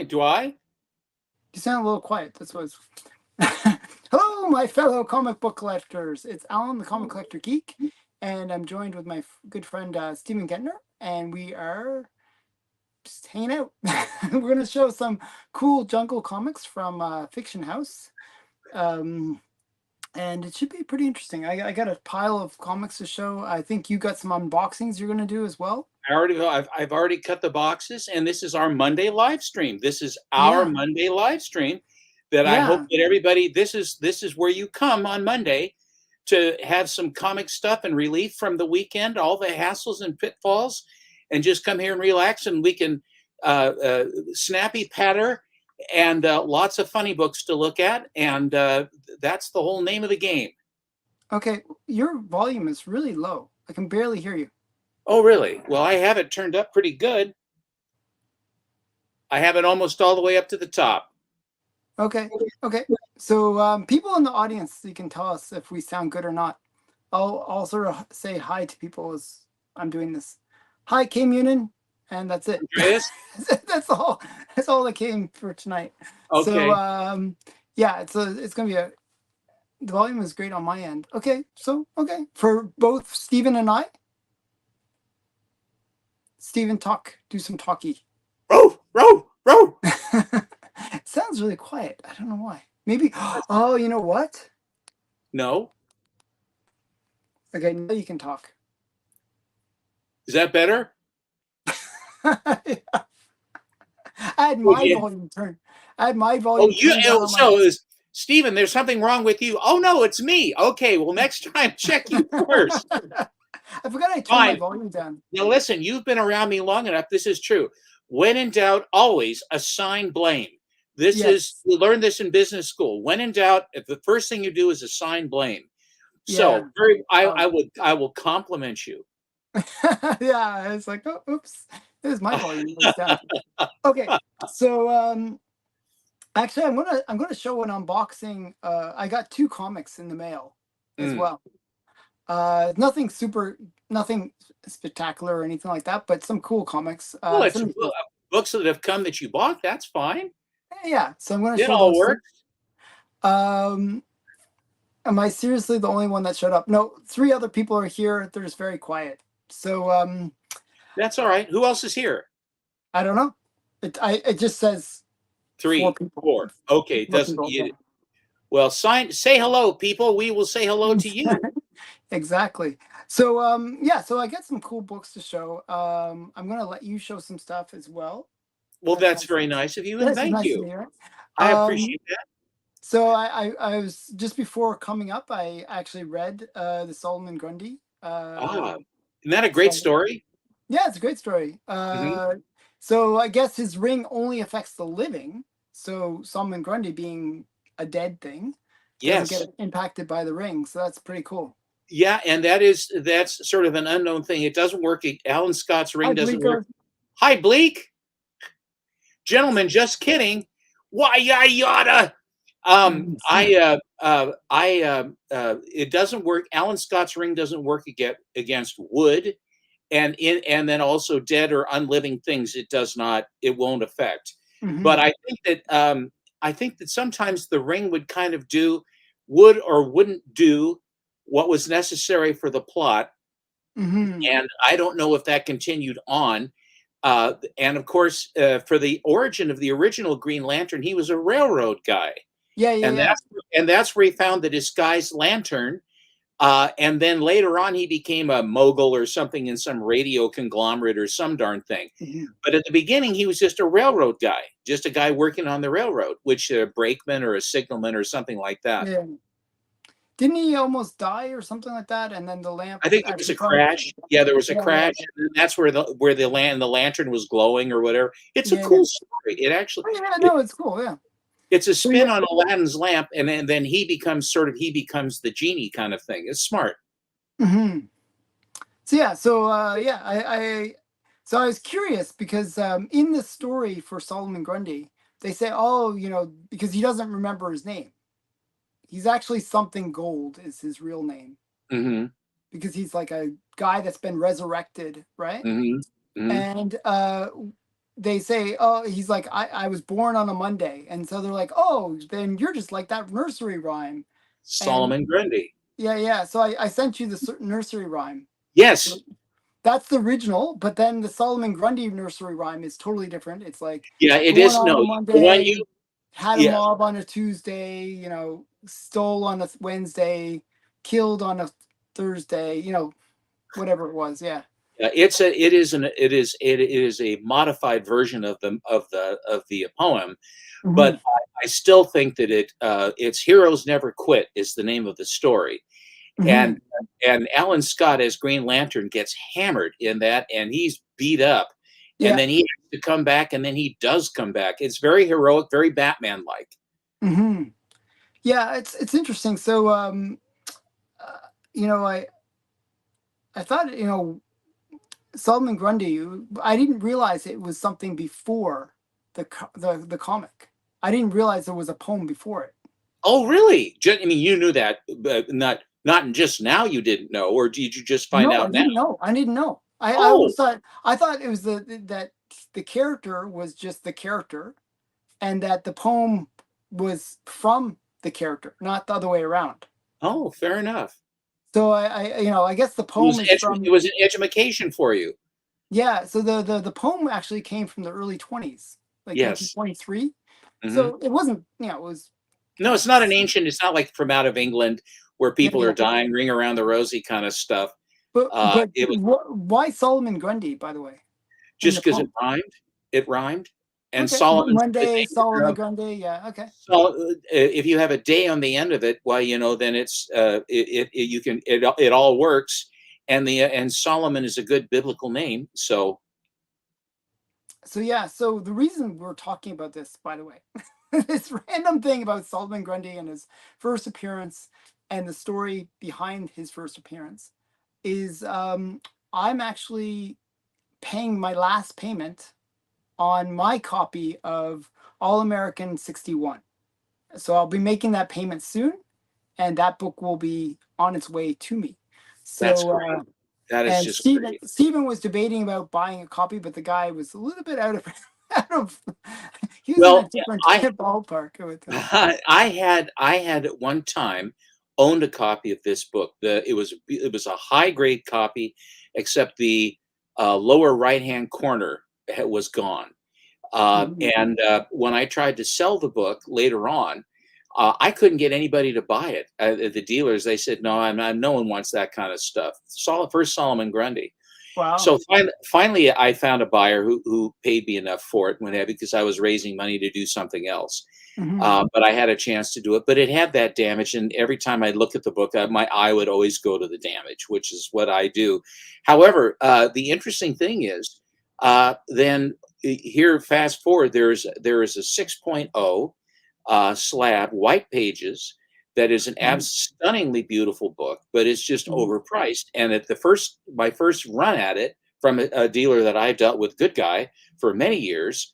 fine. Do I? You sound a little quiet. That's what it's. Hello, my fellow comic book collectors. It's Alan, the comic collector geek, and I'm joined with my good friend Stephen Gettner, and we are just hanging out. We're going to show some cool jungle comics from Fiction House. Um, and it should be pretty interesting. I got a pile of comics to show. I think you got some unboxings you're going to do as well. I've already cut the boxes, and this is our Monday live stream. This is our Yeah. Monday live stream that I hope Yeah. that everybody. This is where you come on Monday to have some comic stuff and relief from the weekend, all the hassles and pitfalls, and just come here and relax, and we can snappy patter and lots of funny books to look at, and that's the whole name of the game. Okay, your volume is really low. I can barely hear you. Oh, really? Well, I have it turned up pretty good. I have it almost all the way up to the top. Okay. So people in the audience, you can tell us if we sound good or not. I'll sort of say hi to people as I'm doing this. Hi, K Munin, and that's it. That's all. That's all that came for tonight. Okay. So yeah, it's gonna be the volume is great on my end. Okay, so for both Stephen and I. Stephen, do some talky. Row. It sounds really quiet. I don't know why. Maybe. Oh, you know what? No. Okay, now you can talk. Is that better? Yeah. I had my volume turned. I had my volume. Stephen, there's something wrong with you. Oh no, it's me. Okay, well next time check you first. I forgot I turned my volume down. Now listen, you've been around me long enough. This is true. When in doubt, always assign blame. We learned this in business school. When in doubt, if the first thing you do is assign blame. So I will compliment you. Yeah, it's like, oh, oops, there's my volume down. Okay, so actually, I'm gonna show an unboxing. I got 2 comics in the mail as well. Nothing spectacular or anything like that, but some cool comics. Well, it's books that have come that you bought. That's fine. Yeah, so I'm going to show all works. Am I seriously the only one that showed up? No, 3 other people are here. They're just very quiet. So that's all right. Who else is here? I don't know. It just says 3, 4. Okay, it doesn't. Well, say hello, people. We will say hello to you. Exactly. So yeah, so I got some cool books to show. I'm going to let you show some stuff as well. Well, that's very nice of you, and thank you. I appreciate that. So I was just before coming up, I actually read the Solomon Grundy. Isn't that a great story? Yeah, it's a great story. So I guess his ring only affects the living. So Solomon Grundy being a dead thing doesn't get impacted by the ring. So that's pretty cool. Yeah, and that's sort of an unknown thing. It doesn't work. Alan Scott's ring doesn't work. Hi, Bleak. Gentlemen, just kidding. Why yada? It doesn't work. Alan Scott's ring doesn't work against wood, and then also dead or unliving things. It does not. It won't affect. But I think that sometimes the ring would kind of would or wouldn't do what was necessary for the plot, and I don't know if that continued on. And of course, for the origin of the original Green Lantern, he was a railroad guy. And that's where he found the disguised lantern. And then later on, he became a mogul or something in some radio conglomerate or some darn thing. But at the beginning, he was just a railroad guy, just a guy working on the railroad, which a brakeman or a signalman or something like that. Yeah. Didn't he almost die or something like that? And then the lamp. I think there was a crash. Yeah, there was a crash. And that's where the lantern was glowing or whatever. It's a cool story. It actually. Yeah, no, it's cool. Yeah. It's a spin on Aladdin's lamp, and then he becomes the genie kind of thing. It's smart. So yeah, I was curious because in the story for Solomon Grundy, they say, because he doesn't remember his name. He's actually something Gold is his real name. Because he's like a guy that's been resurrected, right? And they say, oh, he's like, I was born on a Monday, and so they're like, oh, then you're just like that nursery rhyme, and Solomon Grundy. yeah. So I sent you the nursery rhyme. Yes. That's the original, but then the Solomon Grundy nursery rhyme is totally different. It's like Yeah, it born is. on a No, the one Monday, you. had a Yeah, mob on a Tuesday, stole on a Wednesday, killed on a Thursday, whatever it was. Yeah. it is a modified version of the poem, Hmm. but I still think that it's Heroes Never Quit is the name of the story. Hmm. And Alan Scott as Green Lantern gets hammered in that, and he's beat up, and Yeah. then he has to come back, and then he does come back. It's very heroic, very Batman like. Hmm. Yeah, it's interesting. So, uh, you know, I thought, Solomon Grundy. I didn't realize it was something before the comic. I didn't realize there was a poem before it. Oh, really? I mean, you knew that, but not just now. You didn't know, or did you just find No, I out now? didn't know. I didn't know. I Oh, always thought it was that the character was just the character, and that the poem was from the character, not the other way around. oh, fair enough. So I guess the poem is It from. was an education for you. Yeah. So the poem actually came from the early 20s, like Yes. 1923. Hmm. So it wasn't, it was. No, it's not an ancient. It's not like from out of England where Yeah, people are yeah. dying, ring around the rosy kind of stuff. But It was why Solomon Grundy, by the way, in just the because poem? it rhymed, and Okay, Solomon's the Monday, name Solomon of. Grundy. Yeah, okay. So if you have a day on the end of it, well, then it's you can it all works, and Solomon is a good biblical name. So So yeah, so the reason we're talking about this, by the way, this random thing about Solomon Grundy and his first appearance and the story behind his first appearance is I'm actually paying my last payment on my copy of All American 61. So I'll be making that payment soon, and that book will be on its way to me. that's So great. That is and just Stephen great. Stephen was debating about buying a copy, but the guy was a little bit out of out of he was in a Well, different I ballpark with him. I had at one time owned a copy of this book. It was a high grade copy, except the lower right hand corner was gone. Mhm. And when I tried to sell the book later on, I couldn't get anybody to buy it. The dealers, they said, no, no one wants that kind of stuff. First Solomon Grundy. Wow. So finally, I found a buyer who paid me enough for it because I was raising money to do something else. Hmm. But I had a chance to do it. But it had that damage, and every time I look at the book, my eye would always go to the damage, which is what I do. However, the interesting thing is, then here, fast forward, there is a 6.0 slab, white pages, that is an Hmm. stunningly beautiful book, but it's just Hmm. overpriced. And at my first run at it from a dealer that I dealt with, good guy, for many years.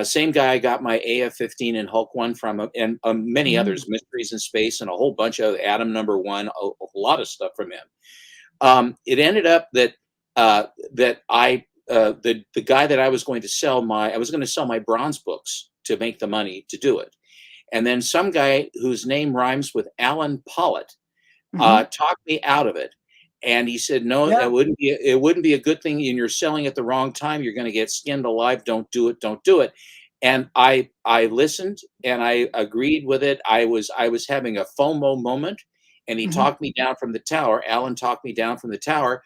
Same guy I got my AF-15 and Hulk 1 from, and many Hmm. others, Mysteries in Space, and a whole bunch of Atom Number 1, a lot of stuff from him. It ended up that the guy that I was going to sell my bronze books to make the money to do it. And then some guy whose name rhymes with Alan Pollitt Hmm. talked me out of it. And he said, "No, Yeah. it wouldn't be a good thing. And you're selling at the wrong time. You're going to get skinned alive. Don't do it. Don't do it." And I listened and I agreed with it. I was having a FOMO moment, and he Hmm. talked me down from the tower. Alan talked me down from the tower.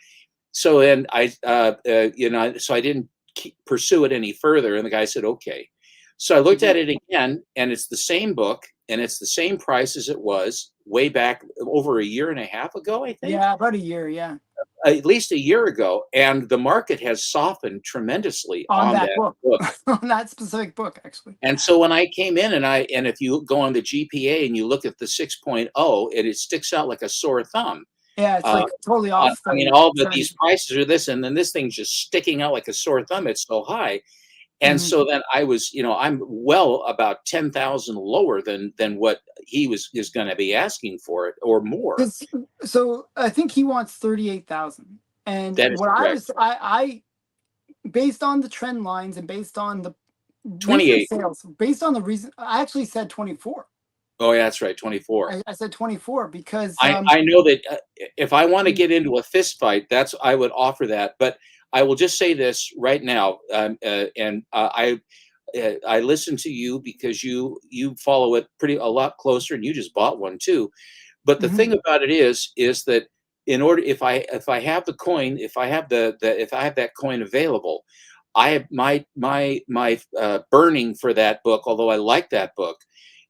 So then so I didn't pursue it any further. And the guy said, "Okay." So I looked Hmm. at it again, and it's the same book, and it's the same price as it was way back over a year and a half ago, I think, Yeah, about a year. Yeah, at least a year ago. And the market has softened tremendously on on that that book, book. on that specific book, actually. And so when I came in, and if you go on the GPA and you look at the 6.0, it sticks out like a sore thumb. Yeah, it's Uh, like totally off I mean, the all but trend. these prices are this, and then this thing's just sticking out like a sore thumb. It's so high. And Hmm. so then I was, I'm well about 10,000 lower than what he is going to be asking for it, or more. So I think he wants 38,000. And That is what I correct. was, I based on the trend lines and based on the recent 28. sales, based on the reason, I actually said 24. Oh, yeah, that's right, 24. I said 24 because I know that if I want to get into a fist fight, I would offer that. But I will just say this right now, and I listen to you because you follow it a lot closer, and you just bought one too. But the thing about it is that in order, if I have the coin, if I have if I have that coin available, I have my burning for that book. Although I like that book,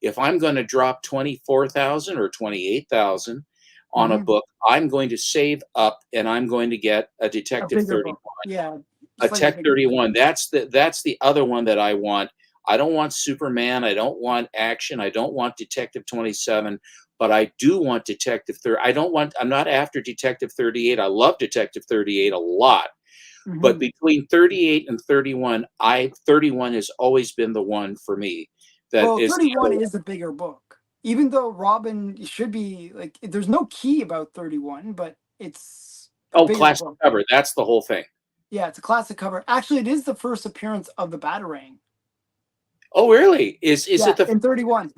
if I'm going to drop 24,000 or 28,000 on a book, I'm going to save up and I'm going to get a Detective 31. Yeah, A Tech 31. That's the other one that I want. I don't want Superman. I don't want action. I don't want Detective 27. But I do want Detective 30. I'm not after Detective 38. I love Detective 38 a lot. But between 38 and 31, 31 has always been the one for me. Well, 31 is a bigger book. Even though Robin should be like, there's no key about 31, but it's a classic book. Cover. That's the whole thing. Yeah, it's a classic cover. Actually, it is the first appearance of the Batarang. Oh, really? Is it in 31?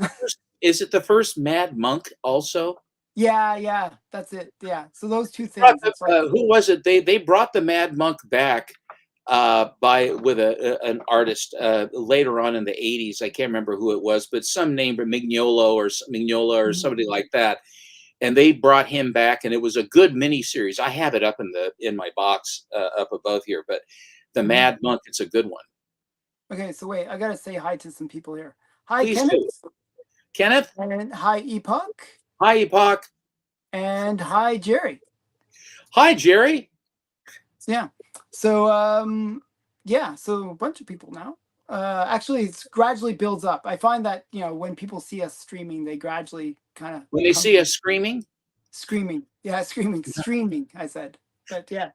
Is it the first Mad Monk also? Yeah, that's it. Yeah, so those two things. Who was it? They brought the Mad Monk back with an artist later on in the 80s. I can't remember who it was, but some name, Mignola or somebody like that. And they brought him back, and it was a good mini series. I have it up in my box up above here, but the Mad Monk, it's a good one. Okay, so wait, I gotta say hi to some people here. Hi, Please Kenneth. do. Kenneth. And hi, Epoch. Hi, Epoch. And hi, Jerry. Hi, Jerry. Yeah. So so a bunch of people now. Actually, it gradually builds up. I find that when people see us streaming, they gradually kind of when they see us screaming. Yeah, streaming. I said, but yeah.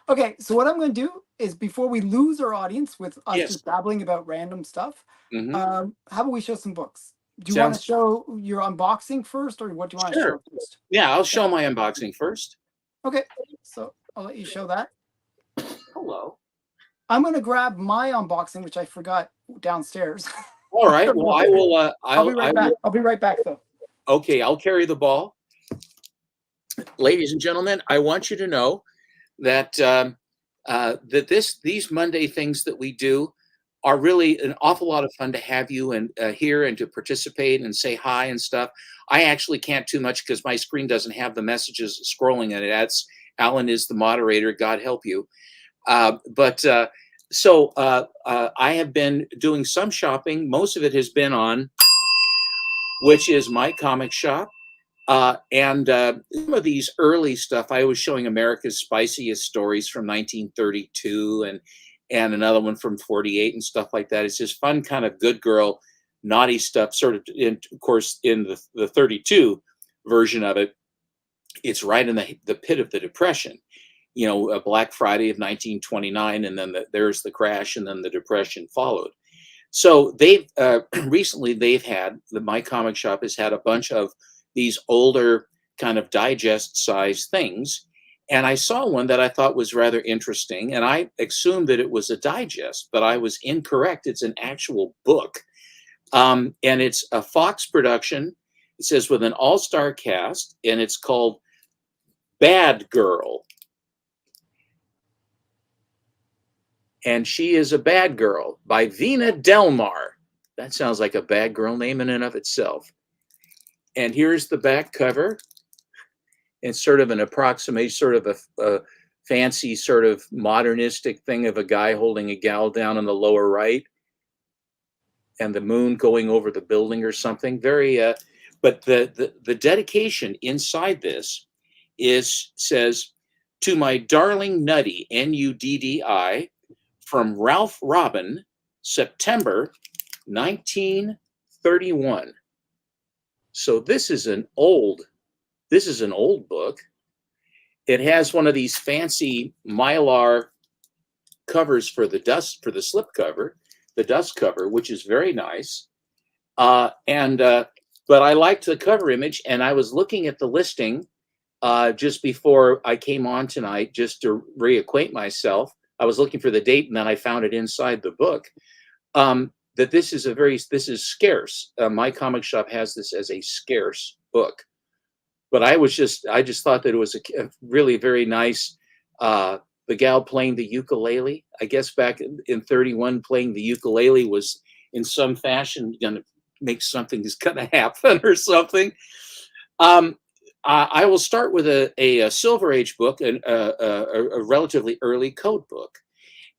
Okay, so what I'm going to do is before we lose our audience with us just babbling about random stuff, how about we show some books? Do you want to show your unboxing first, or what do you want to show first? Yeah, I'll show my unboxing first. Okay, so I'll let you show that. Hello. I'm going to grab my unboxing, which I forgot downstairs. All right. Well, I will. I'll be right back. I'll be right back, though. Okay, I'll carry the ball. Ladies and gentlemen, I want you to know that these Monday things that we do are really an awful lot of fun to have you and here and to participate and say hi and stuff. I actually can't too much because my screen doesn't have the messages scrolling in it. Alan is the moderator. God help you. So I have been doing some shopping. Most of it has been on, which is my comic shop. And some of these early stuff, I was showing America's Spiciest Stories from 1932 and another one from 48 and stuff like that. It's just fun, kind of good girl, naughty stuff, sort of, of course, in the 32 version of it, it's right in the pit of the Depression. A Black Friday of 1929, and then there's the crash, and then the Depression followed. So they've recently my comic shop has had a bunch of these older kind of digest size things. And I saw one that I thought was rather interesting, and I assumed that it was a digest, but I was incorrect. It's an actual book. And it's a Fox production. It says with an all-star cast, and it's called Bad Girl. And She is a Bad Girl by Vina Delmar. That sounds like a bad girl name in and of itself. And here's the back cover. It's sort of an approximation, sort of a fancy, sort of modernistic thing of a guy holding a gal down in the lower right, and the moon going over the building or something. Very, but the dedication inside this says, "To my darling Nutty, Nuddi, from Ralph Robin, September 1931." So this is an old book. It has one of these fancy Mylar covers for the slip cover, the dust cover, which is very nice. But I liked the cover image, and I was looking at the listing just before I came on tonight, just to reacquaint myself I was looking for the date, and then I found it inside the book. That this is scarce. My comic shop has this as a scarce book, but I just thought that it was a really very nice. The gal playing the ukulele, I guess back in 31, playing the ukulele was in some fashion going to make something is going to happen or something. Um, I will start with a Silver Age book, and a relatively early code book.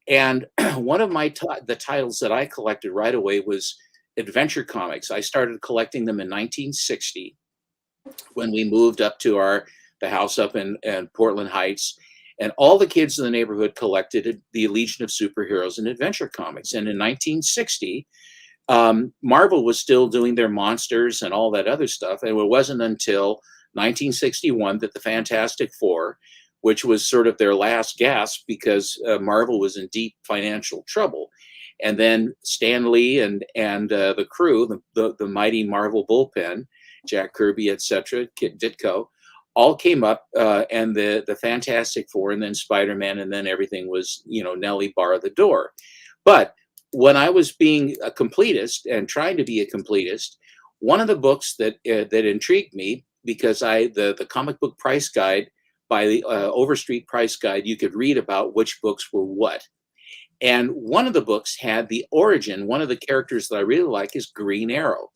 And one of the titles that I collected right away was adventure comics. I started collecting them in 1960 when we moved up to the house up in Portland Heights. And all the kids in the neighborhood collected the Legion of Superheroes and adventure comics. And in 1960, Marvel was still doing their monsters and all that other stuff. And it wasn't until 1961 that the Fantastic Four, which was sort of their last gasp because Marvel was in deep financial trouble. And then Stan Lee and the crew, the mighty Marvel bullpen, Jack Kirby, etc., Kit Ditko, all came up, and the Fantastic Four, and then Spider-Man, and then everything was, Nellie bar the door. But when I was being a completist and trying to be a completist, one of the books that intrigued me, because the comic book price guide by the Overstreet Price Guide, you could read about which books were what. And one of the books had the origin. One of the characters that I really like is Green Arrow.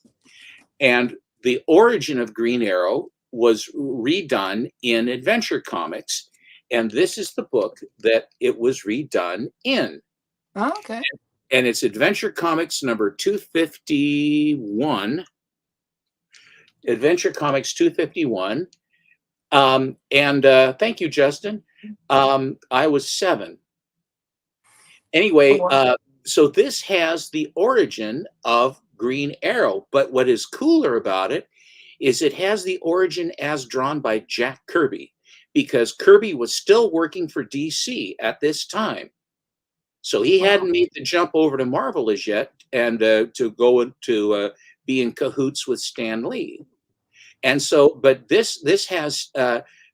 And the origin of Green Arrow was redone in Adventure Comics. And this is the book that it was redone in. Oh, okay. And it's Adventure Comics number 251. Adventure Comics 251. Thank you, Justin. I was 7. Anyway, so this has the origin of Green Arrow, but what is cooler about it is it has the origin as drawn by Jack Kirby, because Kirby was still working for DC at this time. So he hadn't made the jump over to Marvel as yet, and to go to be in cahoots with Stan Lee. And so, but this has,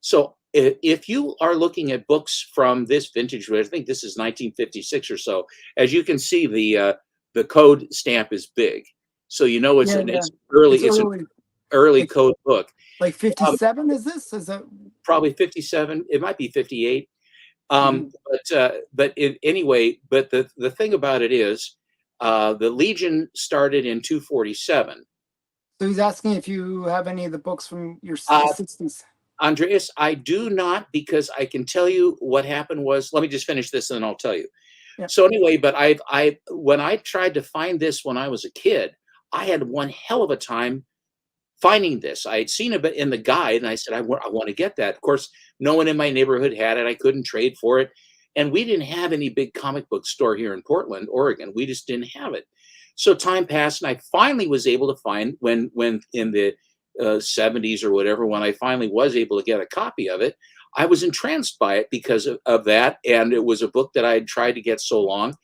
so if you are looking at books from this vintage, I think this is 1956 or so, as you can see, the code stamp is big. So it's it's an early code book. Like 57 is this? Is that probably 57? It might be 58. But anyway, but the thing about it is, the Legion started in 247. So he's asking if you have any of the books from your 60s. Andreas, I do not, because I can tell you what happened was, let me just finish this and then I'll tell you. Yep. So anyway, but when I tried to find this when I was a kid, I had one hell of a time finding this. I had seen it in the guide, and I said, I want to get that. Of course, no one in my neighborhood had it. I couldn't trade for it. And we didn't have any big comic book store here in Portland, Oregon. We just didn't have it. So time passed, and I finally was able to find, when in the 70s or whatever, when I finally was able to get a copy of it, I was entranced by it because of that. And it was a book that I had tried to get so long.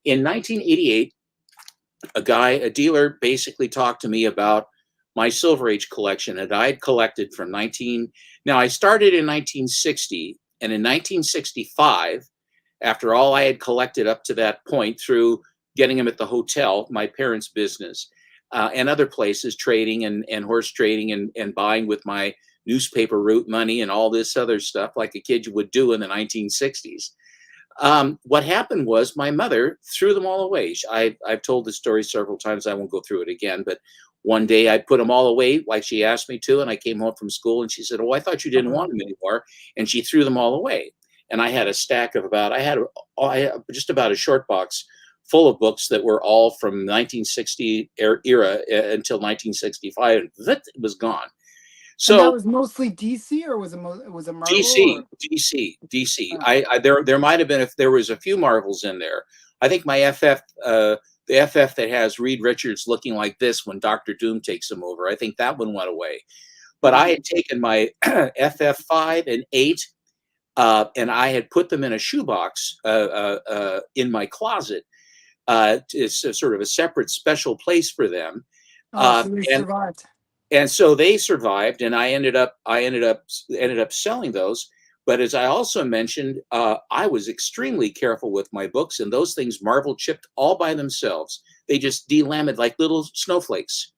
In 1988, a dealer basically talked to me about my Silver Age collection that I had collected from now I started in 1960, and in 1965, after all I had collected up to that point through getting them at the hotel, my parents' business, and other places, trading and horse trading and buying with my newspaper route money and all this other stuff like a kid would do in the 1960s. What happened was my mother threw them all away. I've told this story several times. I won't go through it again, but one day I put them all away like she asked me to, and I came home from school and she said, "Oh, I thought you didn't want them anymore." And she threw them all away. And I had a stack of I had just about a short box full of books that were all from 1960 era until 1965, and that was gone. So and that was mostly DC, or was it Marvel? DC. There might have been, if there was a few Marvels in there. I think my the FF that has Reed Richards looking like this when Dr. Doom takes him over, I think that one went away. But I had taken my FF5 and 8, and I had put them in a shoebox in my closet. It's sort of a separate special place for them. So they survived. And so they survived, and I ended up selling those. But as I also mentioned, I was extremely careful with my books, and those things Marvel chipped all by themselves. They just delaminated like little snowflakes.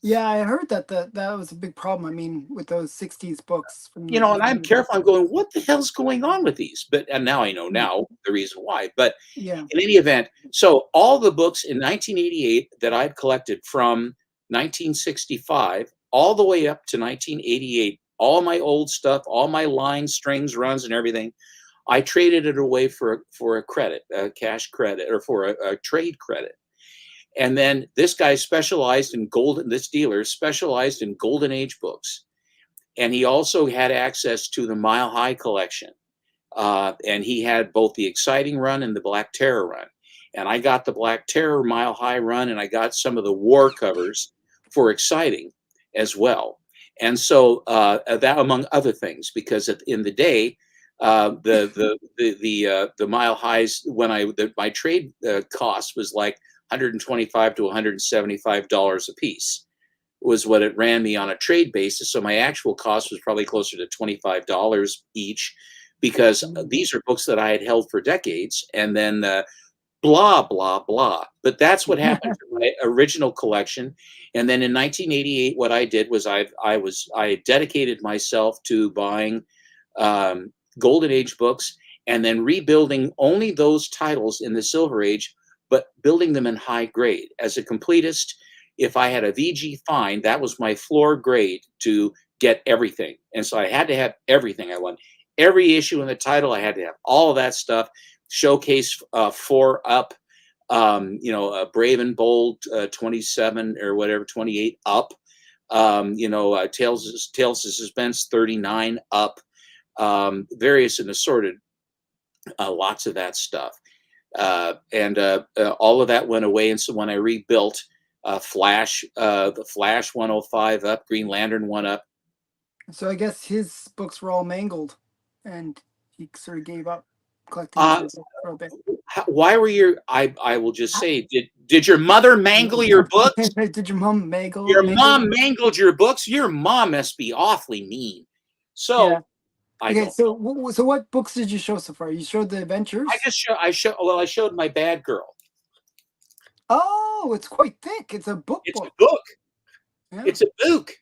Yeah, I heard that that was a big problem. I mean, with those '60s books from You the know, and I'm beginning. careful. I'm going, what the hell's going on with these? But and now I know Mm. now the reason why. But Yeah. in any event, so all the books in 1988 that I've collected from 1965 all the way up to 1988, all my old stuff, all my lines, strings, runs, and everything, I traded it away for a credit, a cash credit, or for a trade credit. And then this guy specialized in golden. This dealer specialized in golden age books, and he also had access to the Mile High collection. And he had both the Exciting run and the Black Terror run. And I got the Black Terror Mile High run, and I got some of the war covers for Exciting as well. And so that, among other things, because in the day, the Mile Highs, when my trade cost was like $125 to $175 a piece, was what it ran me on a trade basis. So my actual cost was probably closer to $25 each, because these are books that I had held for decades, and then blah, blah, blah. But that's what happened to my original collection. And then in 1988, what I did was I dedicated myself to buying Golden Age books, and then rebuilding only those titles in the Silver Age, but building them in high grade. As a completist, if I had a VG find, that was my floor grade to get everything. And so I had to have everything I want. Every issue in the title, I had to have all of that stuff. Showcase 4 up, Brave and Bold 27 or whatever, 28 up. Tales of Suspense 39 up. Various and assorted, lots of that stuff. And all of that went away. And so when I rebuilt Flash, the Flash 105 up, Green Lantern 1 up. So I guess his books were all mangled, and he sort of gave up collecting for a bit. Why were I will just say, did your mother mangle your books? Did your mom mangle? Your mom mangled your books? Your mom must be awfully mean. So yeah. I Okay, don't. so what books did you show so far? You showed the Adventures. I showed my Bad Girl. Oh, it's quite thick. It's a book. It's a book. Yeah. It's a book.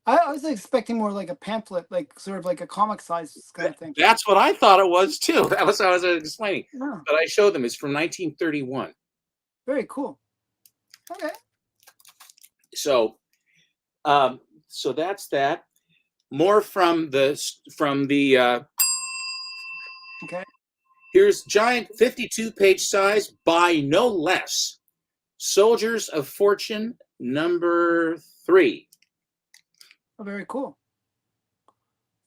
I was expecting more like a pamphlet, like sort of like a comic size kind of thing. That's what I thought it was too. That was what I was explaining. Yeah. But I showed them. It's from 1931. Very cool. Okay. So that's that. More from the. Okay. Here's giant 52-page size by no less. Soldiers of Fortune #3. Oh, very cool.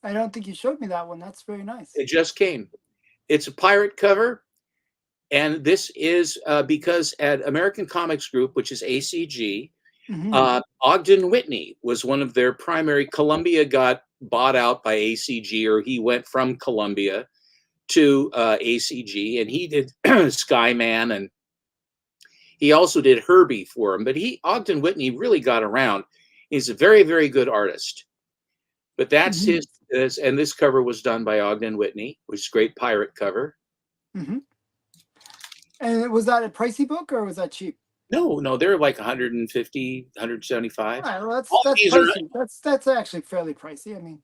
I don't think you showed me that one. That's very nice. It just came. It's a pirate cover, and this is because at American Comics Group, which is ACG, Ogden Whitney was one of their primary. Columbia got bought out by ACG, or he went from Columbia to ACG, and he did Skyman, and he also did Herbie for him. But Ogden Whitney really got around. He's a very, very good artist. But that's his, and this cover was done by Ogden Whitney, which is a great pirate cover. And was that a pricey book, or was that cheap? No, they're like 150, 175. All right, well, that's pricey. That's actually fairly pricey. I mean,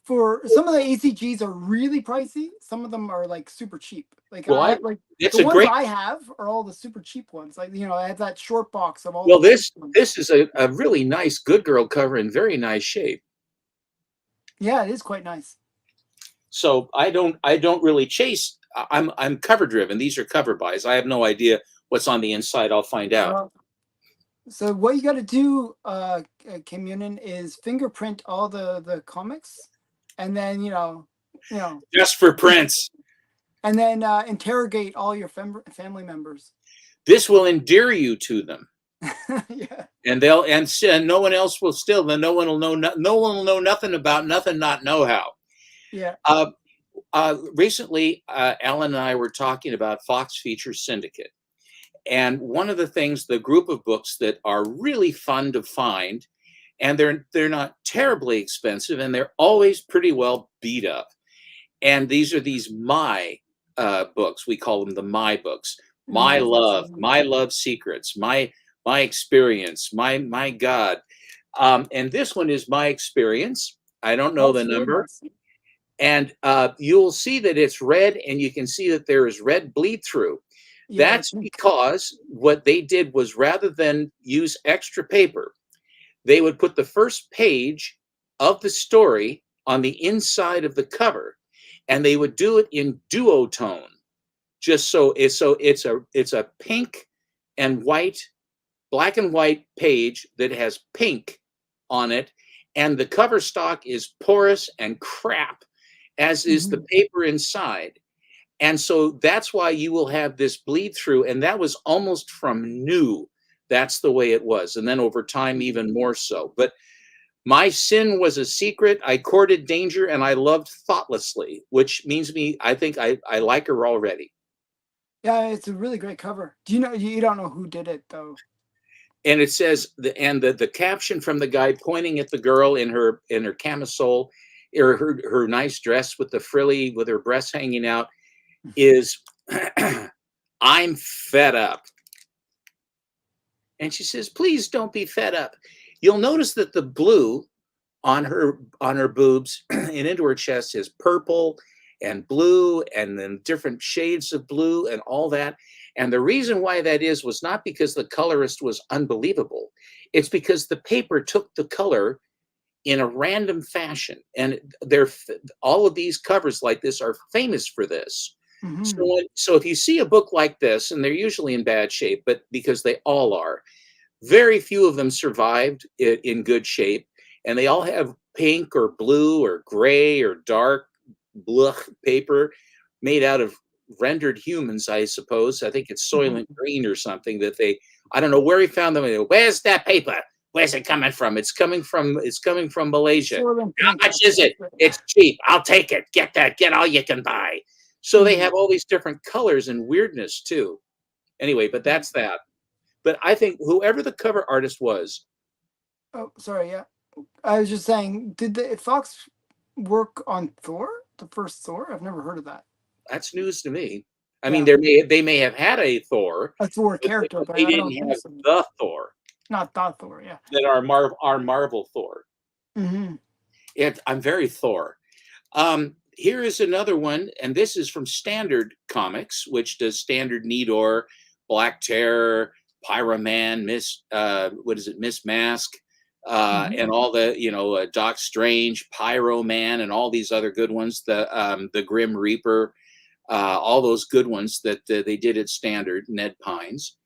for some of the ACGs are really pricey. Some of them are like super cheap. Like the ones I have are all the super cheap ones. Like I have that short box of all. Well, this is a really nice Good Girl cover in very nice shape. Yeah, it is quite nice. So I don't really chase. I'm cover driven. These are cover buys. I have no idea what's on the inside. I'll find out. So what you got to do, Kim Yunin, is fingerprint all the comics, and then just for prints, and then interrogate all your family members. This will endear you to them. Yeah. And no one else will still. Then no one will know. No one will know nothing about nothing. Not know how. Yeah. Recently, Alan and I were talking about Fox Features Syndicate. And one of the things, the group of books that are really fun to find and they're not terribly expensive, and they're always pretty well beat up. And these are these my books. We call them the my books. My love secrets, my experience, my God. And this one is my experience. I don't know the number. And you'll see that it's red, and you can see that there is red bleed through. Yeah, That's because what they did was, rather than use extra paper, they would put the first page of the story on the inside of the cover, and they would do it in duotone, just so it's a pink and white, black and white page that has pink on it, and the cover stock is porous and crap, as is the paper inside. And so that's why you will have this bleed through, and that was almost from new. That's the way it was, and then over time even more so. But my sin was a secret. I courted danger, and I loved thoughtlessly, which means I think I like her already. Yeah, it's a really great cover. Do you know, you don't know who did it though? And it says the caption from the guy pointing at the girl in her camisole, or her nice dress with the frilly, with her breasts hanging out, is I'm fed up. And she says, please don't be fed up. You'll notice that the blue on her boobs and into her chest is purple and blue, and then different shades of blue and all that. And the reason why that was not because the colorist was unbelievable. It's because the paper took the color in a random fashion. And all of these covers like this are famous for this. So if you see a book like this, and they're usually in bad shape, but because they all are, very few of them survived in good shape, and they all have pink or blue or gray or dark blue paper made out of rendered humans, I suppose. I think it's Soylent Green or something I don't know where he found them. Where's that paper? Where's it coming from? It's coming from Malaysia. How much is it? It's cheap. I'll take it. Get all you can buy. So they have all these different colors and weirdness too. Anyway, but that's that. But I think whoever the cover artist was. Oh, sorry. Yeah, I was just saying, did Fox work on Thor, the first Thor? I've never heard of that. That's news to me. I mean, they may have had a Thor, character, but they I didn't have the Thor. Not that Thor, yeah. That are Marvel Thor. I'm very Thor. Here is another one, and this is from Standard Comics, which does Standard Nidor, Black Terror, Pyroman, Miss Mask, and all the Doc Strange, Pyroman, and all these other good ones. The Grim Reaper, all those good ones that they did at Standard. Ned Pines.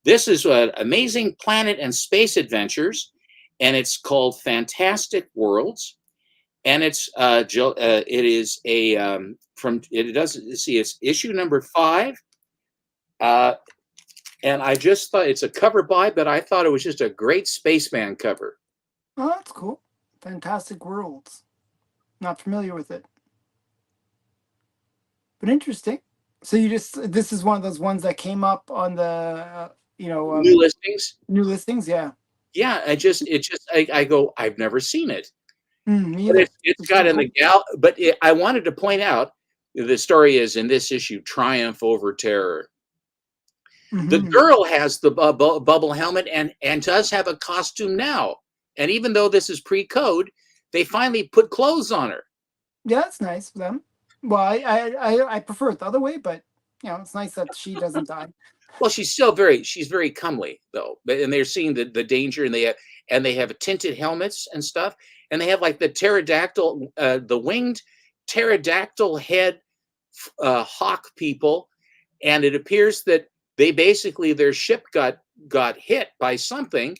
This is Amazing Planet and Space Adventures, and it's called Fantastic Worlds. And it's it's issue number 5. And I just thought it's a cover by, but I thought it was just a great Spaceman cover. Oh, that's cool. Fantastic Worlds. Not familiar with it, but interesting. So this is one of those ones that came up on the new listings. New listings, yeah. Yeah, I go, I've never seen it. But it's got in the gal. But I wanted to point out the story is in this issue: triumph over terror. The girl has the bubble helmet and does have a costume now. And even though this is pre-code, they finally put clothes on her. Yeah, that's nice of them. Well, I prefer it the other way, but it's nice that she doesn't die. Well, she's very comely though, and they're seeing the danger, and they have tinted helmets and stuff, and they have like the pterodactyl, the winged pterodactyl head hawk people, and it appears that they basically their ship got hit by something,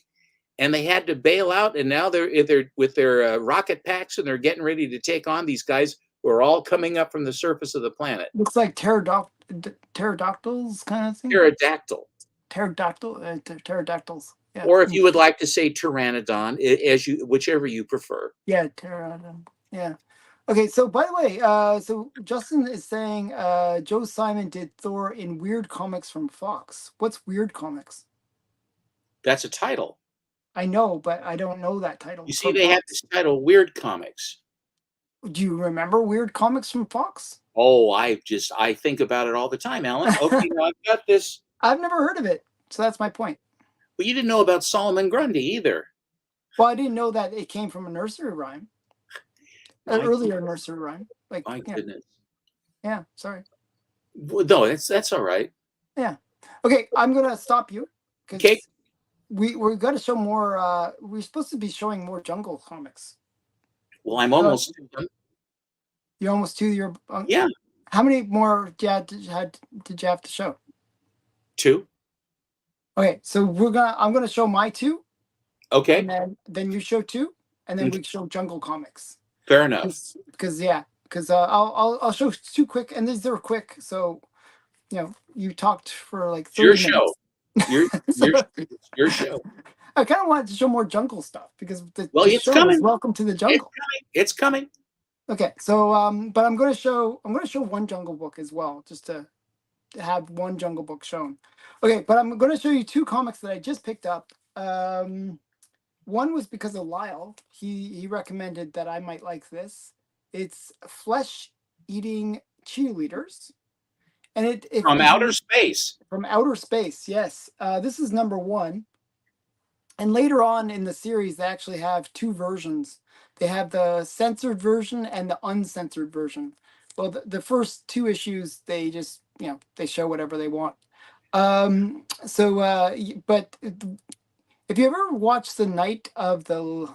and they had to bail out, and now they're with their rocket packs, and they're getting ready to take on these guys who are all coming up from the surface of the planet. Looks like pterodactyls kind of thing. Pterodactyls. Yeah. Or if you would like to say pteranodon, whichever you prefer. Yeah, pteranodon. Yeah. Okay, so by the way, so Justin is saying Joe Simon did Thor in Weird Comics from Fox. What's Weird Comics? That's a title. I know, but I don't know that title. You It's see, from they had Fox. this title, Weird Comics. Do you remember Weird Comics from Fox? Oh, I think about it all the time, Alan. Okay, now I've got this. I've never heard of it, so that's my point. But you didn't know about Solomon Grundy either. Well, I didn't know that it came from a nursery rhyme, an My earlier nursery rhyme. Like, my goodness. yeah, sorry. Well, no, that's all right. Yeah. Okay, I'm gonna stop you Okay. because we're gonna show more. We're supposed to be showing more jungle comics. Well, I'm almost done. You're almost to your. Yeah, How many more did you have to show? 2. Okay, so I'm gonna show my 2, Okay. and then you show 2, and then Okay. we show jungle comics. Fair enough. Because I'll show 2 quick, and these are quick. So you talked for like It's your 30 show. minutes. Your So your show. I kind of wanted to show more jungle stuff because Well, the it's show is coming. Welcome to the It's Jungle. coming. It's coming. Okay, so but I'm gonna show one Jungle Book as well, just to have one Jungle Book shown. Okay, but I'm gonna show you 2 comics that I just picked up. One was because of Lyle. He recommended that I might like this. It's Flesh Eating Cheerleaders, and From if outer you space. from outer space, yes. This is number 1. And later on in the series, they actually have 2 versions. They have the censored version and the uncensored version. Well, the first 2 issues, they just, they show whatever they want. But if you ever watched the Night of the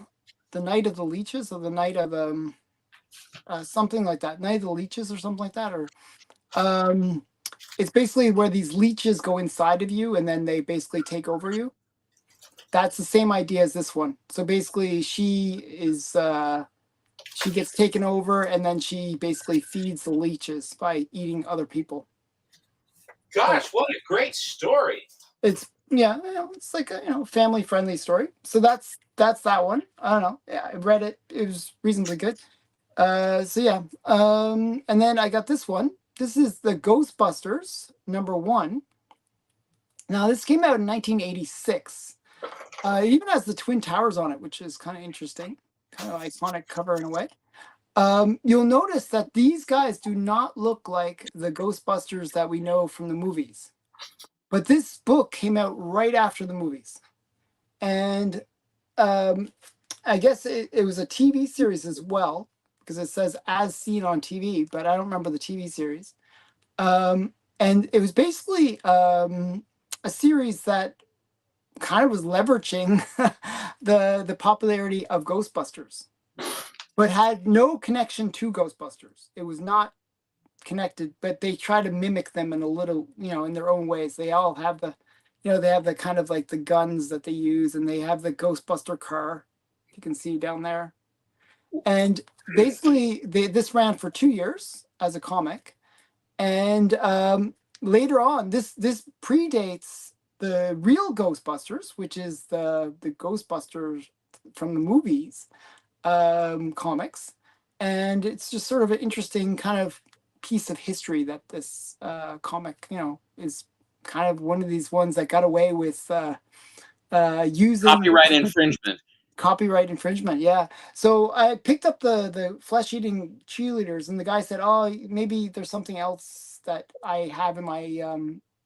Leeches, or the Night of something like that, Night of the Leeches or something like that, or it's basically where these leeches go inside of you and then they basically take over you. That's the same idea as this one. So basically, she gets taken over, and then she basically feeds the leeches by eating other people. Gosh, what a great story. It's it's like a family friendly story. So that's that one. I don't know. Yeah, I read it. It was reasonably good. So yeah. And then I got this one. This is the Ghostbusters #1. Now this came out in 1986. It even has the Twin Towers on it, which is kind of interesting, kind of iconic cover in a way. You'll notice that these guys do not look like the Ghostbusters that we know from the movies. But this book came out right after the movies. And I guess it was a TV series as well, because it says as seen on TV, but I don't remember the TV series. And it was basically a series that kind of was leveraging the popularity of Ghostbusters, but had no connection to Ghostbusters. It was not connected, but they try to mimic them in a little, in their own ways. They all have they have the kind of like the guns that they use, and they have the Ghostbuster car. You can see down there. And basically, this ran for 2 years as a comic, and later on, this predates the real Ghostbusters, which is the Ghostbusters from the movies comics, and it's just sort of an interesting kind of piece of history that this comic, is kind of one of these ones that got away with using Copyright infringement. Copyright infringement, yeah. So I picked up the flesh eating cheerleaders, and the guy said, "Oh, maybe there's something else that I have in my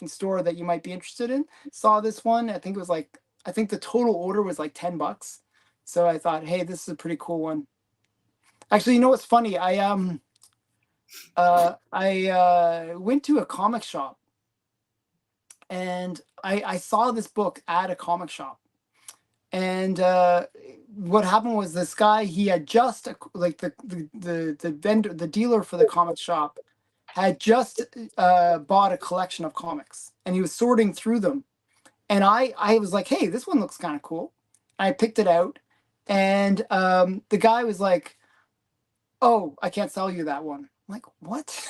store that you might be interested in." Saw this one. I think the total order was like $10. So I thought, hey, this is a pretty cool one. Actually, you know what's funny? I went to a comic shop, and I saw this book at a comic shop. And what happened was, this guy, he had just like the vendor, the dealer for the comic shop, had just bought a collection of comics, and he was sorting through them. And I was like, hey, this one looks kind of cool. I picked it out, and the guy was like, oh, I can't sell you that one. I'm like, what?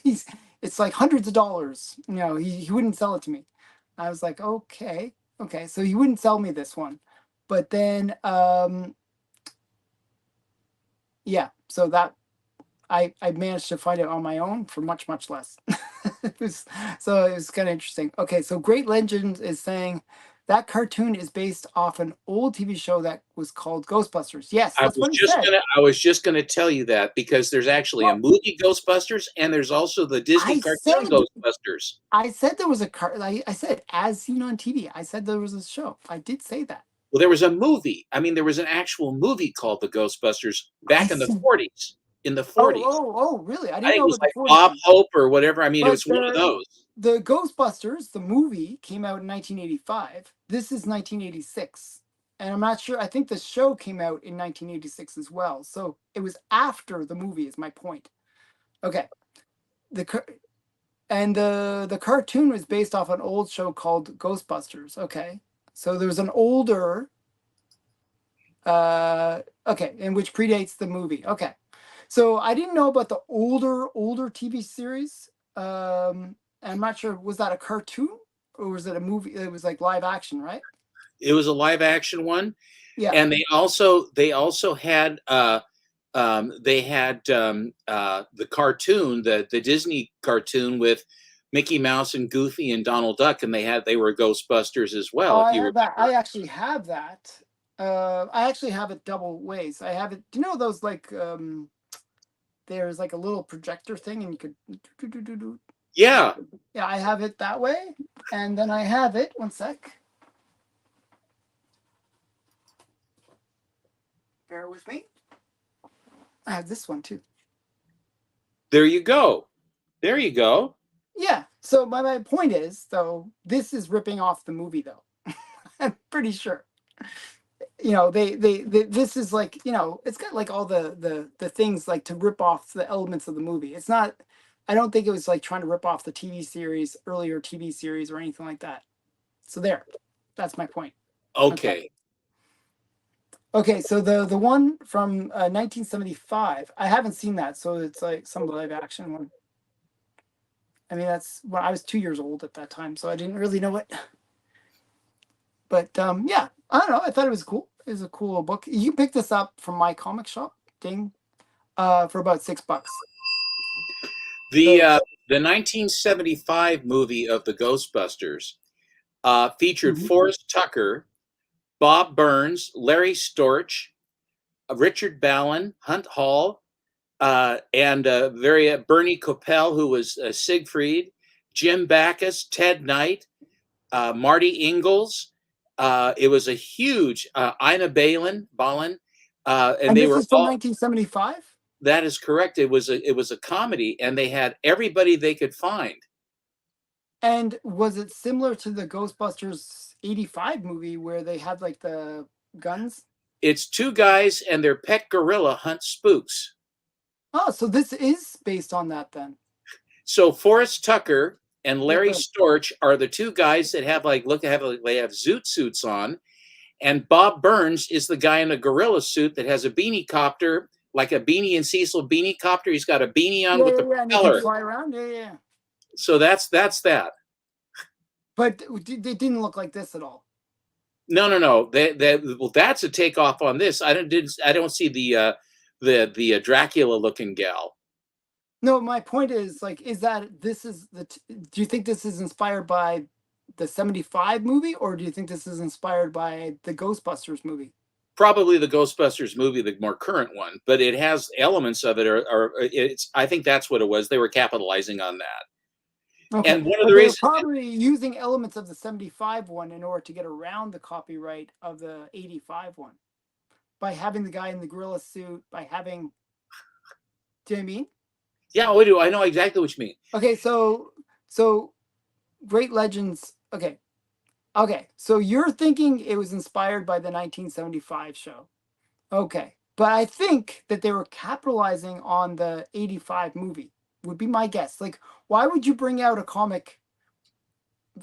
It's like hundreds of dollars. He wouldn't sell it to me. I was like, okay. So he wouldn't sell me this one. But then, yeah, so that I managed to find it on my own for much, much less. So it was kind of interesting. Okay, so Great Legends is saying That cartoon is based off an old TV show that was called Ghostbusters. Yes, that's what he said. I was just gonna tell you that because there's actually a Well, movie Ghostbusters and there's also the Disney I cartoon said Ghostbusters. I said there was a car. I said as seen on TV. I said there was a show. I did say that. Well, there was a movie. I mean, there was an actual movie called The Ghostbusters I back in the said, 40s. In the oh, 40s. oh, oh, really? I I didn't think know it was about the like 40s Bob one. Hope or whatever. I mean, it But was one of those. the Ghostbusters, the movie, came out in 1985. This is 1986. And I'm not sure. I think the show came out in 1986 as well. So it was after the movie, is my point. Okay. The and the cartoon was based off an old show called Ghostbusters. Okay. So there was an older okay, and which predates the movie. Okay. So I didn't know about the older TV series. I'm not sure, was that a cartoon or was it a movie? It was like live action, right? It was a live action one. Yeah. And they also had the cartoon, the Disney cartoon with Mickey Mouse and Goofy and Donald Duck, and they were Ghostbusters as Oh, well, if I you have that. remember. I actually have that. I actually have it double ways. I have it. Do you know those like there's like a little projector thing and you could Yeah. yeah, I have it that way. And then I have it, one sec. Bear with me. I have this one too. There you go. There you go. Yeah. So my point is, though, this is ripping off the movie, though. I'm pretty sure. You know, they this is like, you know, it's got like all the things like to rip off the elements of the movie. It's not. I don't think it was like trying to rip off the TV series, earlier TV series, or anything like that. So there, that's my point. Okay. Okay. Okay, so the one from 1975, I haven't seen that, so it's like some live action one. I mean, that's when I was 2 years old at that time, so I didn't really know it. But yeah, I don't know. I thought it was cool. It was a cool little book. You can pick this up from my comic shop, ding, for about $6. The So, uh, the 1975 movie of the Ghostbusters featured mhm. Forrest Tucker, Bob Burns, Larry Storch, Richard Ballin, Hunt Hall, and Bernie Coppell, who was Siegfried, Jim Backus, Ted Knight, Marty Ingalls. It was a huge Ina Balin, and And they this were is from all. 1975. That is correct. It was a comedy, and they had everybody they could find. And was it similar to the Ghostbusters '85 movie where they had like the guns? It's two guys and their pet gorilla hunt spooks. Oh, so this is based on that then. So Forrest Tucker and Yeah, Larry good. Storch are the two guys that they have zoot suits on, and Bob Burns is the guy in a gorilla suit that has a beanie copter, like a Beanie and Cecil beanie copter. He's got a beanie on Yeah, with yeah, the yeah, and they can propeller. fly around. Yeah, yeah. So that's that. But they didn't look like this at all. No. Well, that's a takeoff on this. I don't see the Dracula looking gal. No, my point is like, is that this is do you think this is inspired by the '75 movie, or do you think this is inspired by the Ghostbusters movie? Probably the Ghostbusters movie, the more current one, but it has elements of it. Or it's. I think that's what it was. They were capitalizing on that. Okay, And one of but the they're reasons, probably using elements of the '75 one in order to get around the copyright of the '85 one by having the guy in the gorilla suit, by having. Do you know what I mean? yeah, I do. I know exactly what you mean. Okay, so Great Legends. Okay, so you're thinking it was inspired by the 1975 show. Okay, but I think that they were capitalizing on the '85 movie. Would be my guess. Like, why would you bring out a comic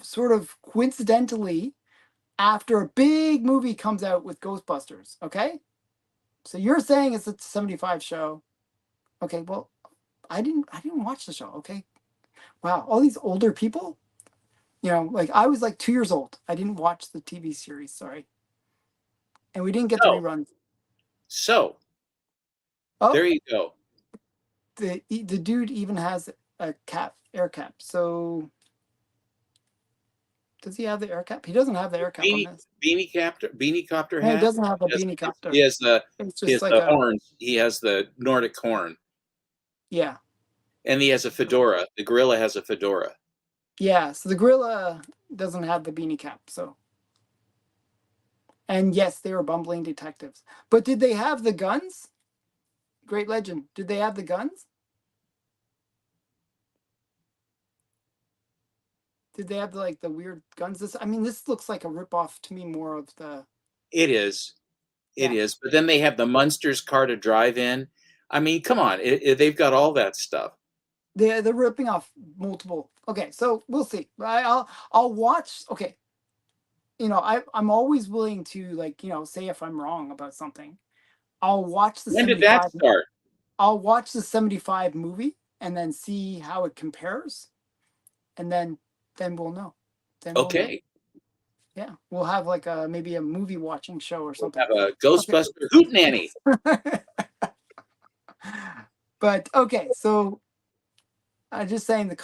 sort of coincidentally after a big movie comes out with Ghostbusters? Okay, so you're saying it's a '75 show. Okay, well, I didn't watch the show. Okay, wow, all these older people. You know, like I was like 2 years old. I didn't watch the TV series. Sorry, and we didn't get the So, reruns. so Oh, there you go. the dude even has a cap, air cap. So Does he have the air cap? He doesn't have the air cap on this. Beanie copter No, he hat. doesn't have a beanie copter. He has the It's he just has like the a, horns. He has the Nordic horn, yeah. and he has a fedora. The gorilla has a fedora. Yeah, so the gorilla doesn't have the beanie cap, so. And yes, they were bumbling detectives. But did they have the guns? Great legend. Did they have the guns? Did they have like the weird guns? This looks like a ripoff to me more of the. It is. It Yeah. is. But then they have the Munsters car to drive in. I mean, come on. They've got all that stuff. They're ripping off multiple. Okay, so we'll see. I'll watch. Okay, I'm always willing to, like, say if I'm wrong about something. I'll watch the When did that 75. start? I'll watch the 75 movie and then see how it compares, and then we'll know. Then we'll know. Okay. Yeah, we'll have like maybe a movie watching show or something. We'll have a Ghostbuster hootenanny. But okay, so I'm just saying that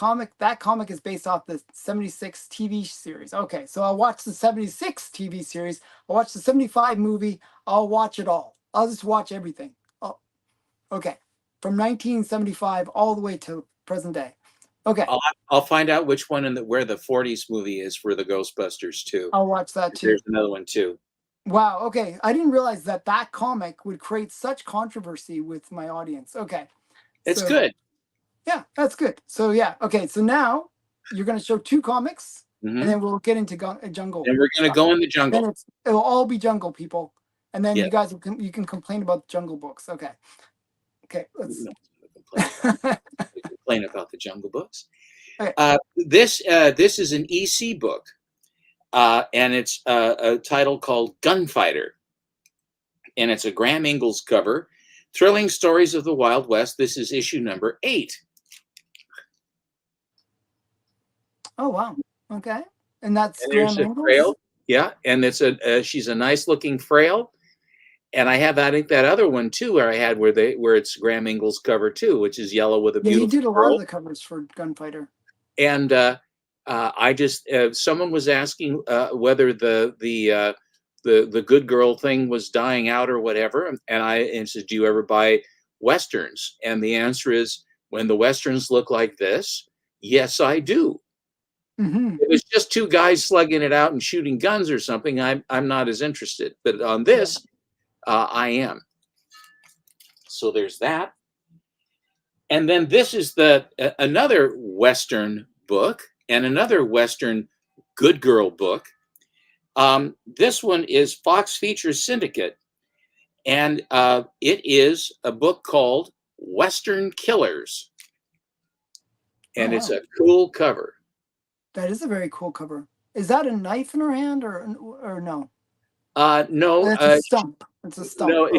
comic is based off the 76 TV series. Okay, so I'll watch the 76 TV series. I'll watch the 75 movie. I'll watch it all. I'll just watch everything. Oh, okay. From 1975 all the way to present day. Okay. I'll find out which one where the 40s movie is for the Ghostbusters too. I'll watch that too. There's another one too. Wow. Okay. I didn't realize that comic would create such controversy with my audience. Okay. It's good. Yeah, that's good. So yeah. Okay. So now you're going to show 2 comics, and then we'll get into jungle. And we're going to go in the jungle. Then it'll all be jungle, people. And then Yeah. you guys you can complain about the jungle books. Okay. Okay. Let's complain about the Jungle Books. Okay. This is an EC book, and it's a title called Gunfighter, and it's a Graham Ingalls cover. Thrilling Stories of the Wild West. This is issue number 8. Oh wow. Okay. And that's And Graham there's a Ingalls? Frail. Yeah, and it's she's a nice looking Frail. And I have, I think, that other one too, where it's Graham Ingalls cover too, which is yellow with a beautiful. Yeah, he did a girl. lot of the covers for Gunfighter. And I just someone was asking whether the good girl thing was dying out or whatever, and I said, "Do you ever buy westerns?" And the answer is, when the westerns look like this, yes, I do. Mm-hmm. If it's just 2 guys slugging it out and shooting guns or something, I'm not as interested. But on this. Yeah. I am. So there's that. And then this is another Western book and another Western good girl book. This one is Fox Features Syndicate. And it is a book called Western Killers. And it's a cool cover. That is a very cool cover. Is that a knife in her hand or no? No. It's a stump. It's a stump. No, okay.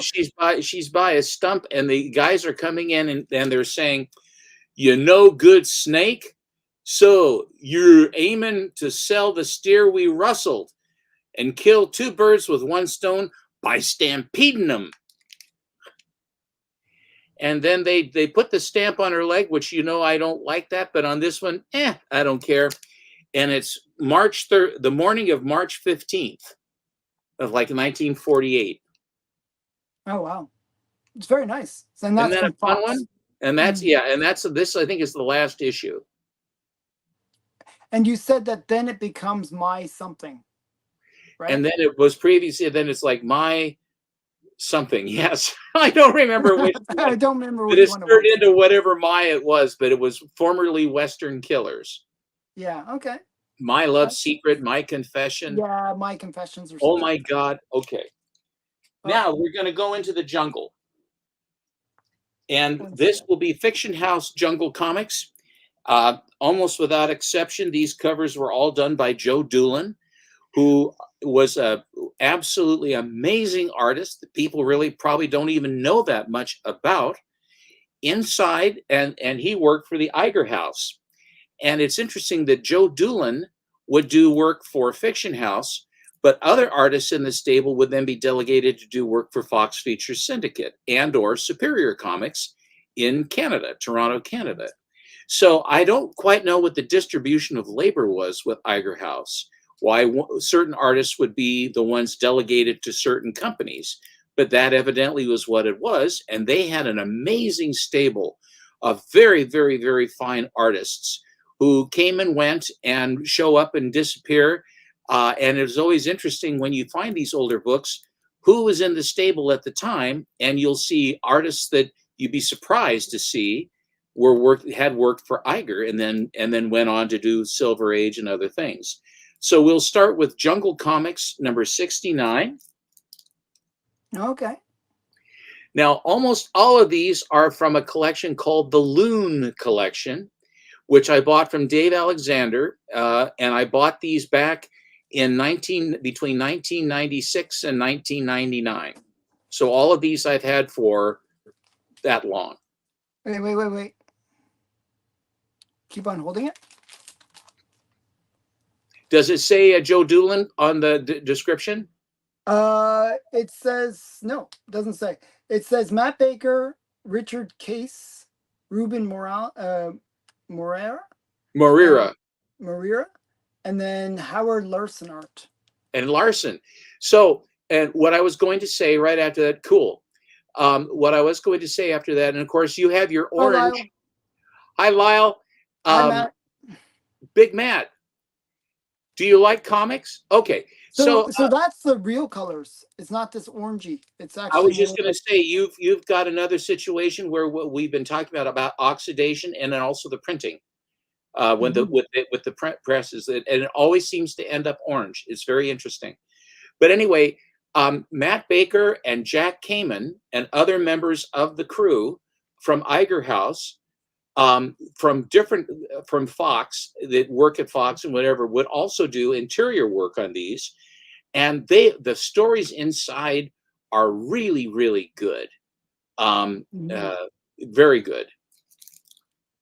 She's by a stump, and the guys are coming in and they're saying, "You no good snake, so you're aiming to sell the steer we rustled and kill 2 birds with 1 stone by stampeding them." And then they put the stamp on her leg, which I don't like that, but on this one, I don't care. And it's March 3rd, the morning of March 15th of like 1948. Oh wow, it's very nice. And that's a fun one. And that's this I think is the last issue. And you said that then it becomes my something, right? And then it was previously. Then it's like my something. Yes, I don't remember which. I don't remember. But it's turned into whatever my it was, but it was formerly Western Killers. Yeah. Okay. My Love Secret, My Confession. Yeah, My Confessions. Or oh my God. Okay. Now we're going to go into the jungle. And this will be Fiction House Jungle Comics. Almost without exception, these covers were all done by Joe Doolin, who was a absolutely amazing artist that people really probably don't even know that much about. Inside, and he worked for the Iger House. And it's interesting that Joe Doolin would do work for Fiction House, but other artists in the stable would then be delegated to do work for Fox Features Syndicate and or Superior Comics in Canada, Toronto, Canada. So I don't quite know what the distribution of labor was with Iger House, why certain artists would be the ones delegated to certain companies. But that evidently was what it was. And they had an amazing stable of very, very, very fine artists who came and went and show up and disappear. And it was always interesting when you find these older books, who was in the stable at the time, and you'll see artists that you'd be surprised to see had worked for Iger and then went on to do Silver Age and other things. So we'll start with Jungle Comics number 69. Okay. Now, almost all of these are from a collection called the Loon Collection, which I bought from Dave Alexander, and I bought these back in between 1996 and 1999. So all of these I've had for that long. Wait. Keep on holding it. Does it say Joe Doolin on the description? It says no. It doesn't say. It says Matt Baker, Richard Case, Ruben Moreira, and then Howard Larson art. And Larson. So, and what I was going to say right after that, cool. What I was going to say after that, and of course you have your orange. Hi, Lyle. Hi, Matt. Big Matt. Do you like comics? Okay. So that's the real colors. It's not this orangey. It's actually. I was just going to say you've got another situation where what we've been talking about oxidation and then also the printing. With the presses, and it always seems to end up orange. It's very interesting. But anyway, Matt Baker and Jack Kamen and other members of the crew from Iger House, from Fox, that work at Fox and whatever, would also do interior work on these, and the stories inside are really, really good, very good.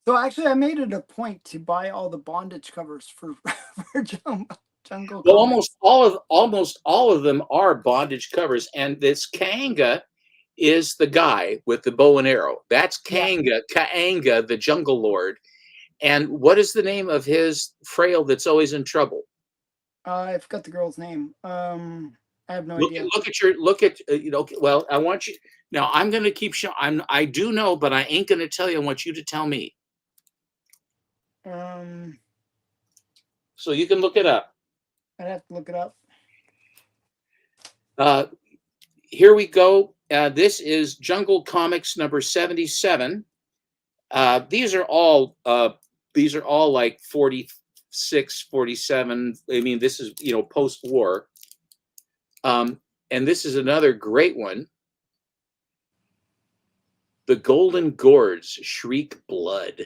So actually, I made it a point to buy all the bondage covers for Jungle. Well, almost all of them are bondage covers, and this Kaanga is the guy with the bow and arrow. That's Kaanga, Kaanga, the Jungle Lord. And what is the name of his frail that's always in trouble? I forgot the girl's name. I have no idea. Well, I want you now. I'm going to keep showing. I do know, but I ain't going to tell you. I want you to tell me. So you can look it up. I'd have to look it up. Here we go. This is Jungle Comics number 77. These are all like 46, 47. I mean, this is, post-war. And this is another great one. The Golden Gourds Shriek Blood.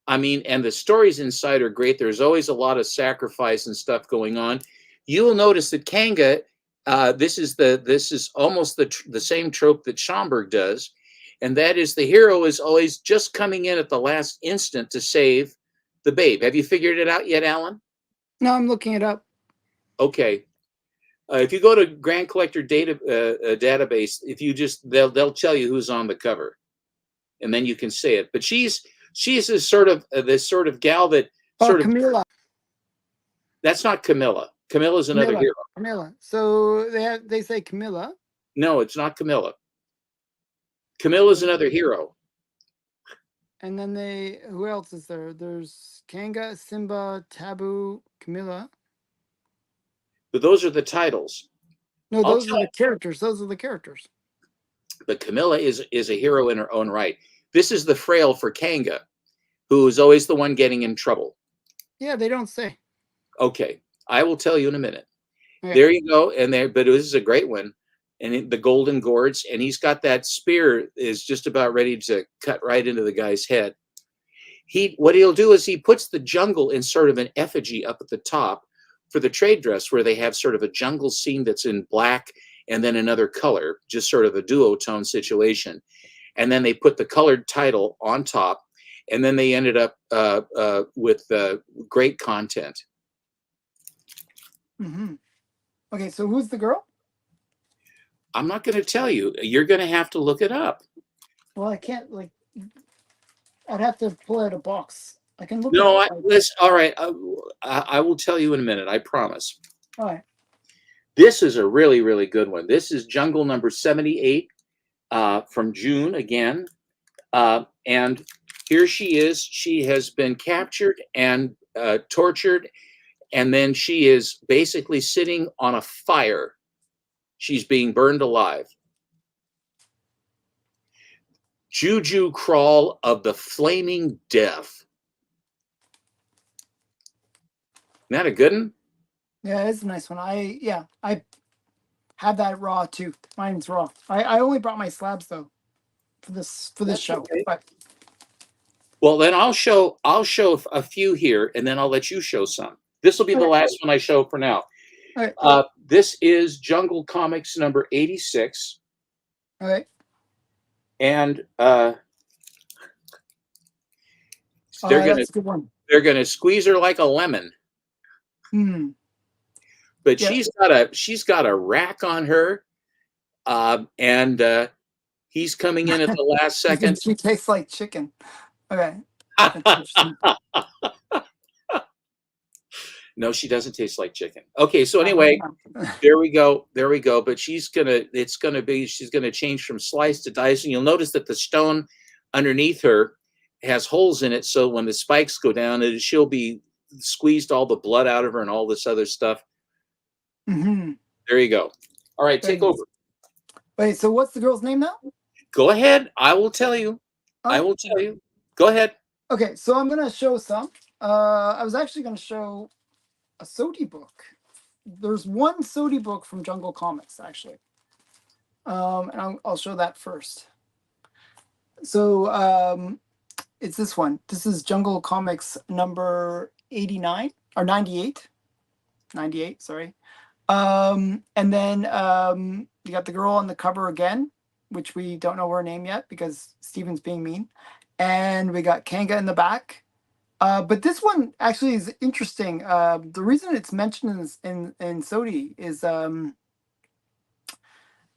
I mean, and the stories inside are great. There's always a lot of sacrifice and stuff going on. You will notice that Kaanga, this is almost the same trope that Schomburg does, and that is the hero is always just coming in at the last instant to save the babe. Have you figured it out yet, Alan? No, I'm looking it up. Okay. If you go to Grand Collector database, if you they'll tell you who's on the cover, and then you can say it. But she's this sort of gal that Camilla. That's not Camilla. Camilla's another hero. Camilla. So they say Camilla. No, it's not Camilla. Camilla's another hero. And then who else is there? There's Kanga, Simba, Taboo, Camilla. But those are the titles. No, those are the characters. Those are the characters. But Camilla is a hero in her own right. This is the frail for Kanga, who is always the one getting in trouble. Yeah, they don't say. Okay, I will tell you in a minute. Okay. There you go. But this is a great one. And the Golden Gourds, and he's got that spear is just about ready to cut right into the guy's head. What he'll do is he puts the jungle in sort of an effigy up at the top for the trade dress, where they have sort of a jungle scene that's in black and then another color, just sort of a duotone situation. And then they put the colored title on top, and then they ended up with great content. Mm-hmm. Okay, so who's the girl? I'm not going to tell you. You're going to have to look it up. Well, I can't, I'd have to pull out a box I can look it No, up. listen. All right, I will tell you in a minute. I promise. All right. This is a really, really good one. This is Jungle number 78 from June again. And here she is. She has been captured and tortured, and then she is basically sitting on a fire. She's being burned alive. Juju Crawl of the Flaming Death. Isn't that a good one? Yeah, it's a nice one. I have that raw too. Mine's raw. I only brought my slabs though for this That's show. okay. But Well, then I'll show a few here, and then I'll let you show some. This will be the okay. last one I show for now. Okay. This is Jungle Comics number 86. Okay. And That's a good one. they're gonna squeeze her like a lemon. Hmm. But Yeah. she's got a rack on her, and he's coming in at the last second. She tastes like chicken. Okay. No, she doesn't taste like chicken. Okay, so anyway, there we go. But she's gonna change from slice to dice, and you'll notice that the stone underneath her has holes in it, so when the spikes go down, she'll be squeezed all the blood out of her and all this other stuff. Mm-hmm. There you go. All right, take over. Wait, so what's the girl's name now? Go ahead. I will tell you. I will tell you. Go ahead. Okay, so I'm gonna show some. I was actually gonna show a Sodi book. There's one Sodi book from Jungle Comics actually, and I'll show that first. So it's this one. This is Jungle Comics number 89 or 98. 98, sorry. And then you got the girl on the cover again, which we don't know her name yet because Steven's being mean. And we got Kanga in the back. But this one actually is interesting. The reason it's mentioned in Sodi is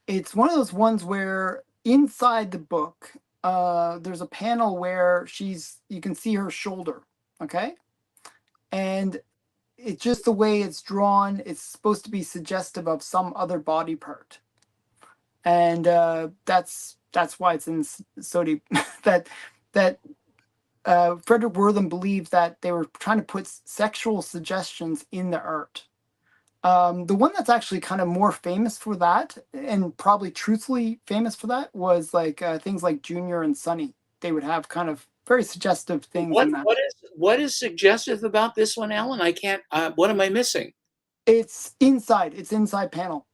it's one of those ones where inside the book, there's a panel where you can see her shoulder, okay? And it's just the way it's drawn. It's supposed to be suggestive of some other body part, and that's why it's in Sodi. that Frederick Wortham believed that they were trying to put sexual suggestions in the art. The one that's actually kind of more famous for that, and probably truthfully famous for that, was like things like Junior and Sonny. They would have kind of very suggestive things in that. What is suggestive about this one, Alan? I can't. What am I missing? It's inside. It's inside panel.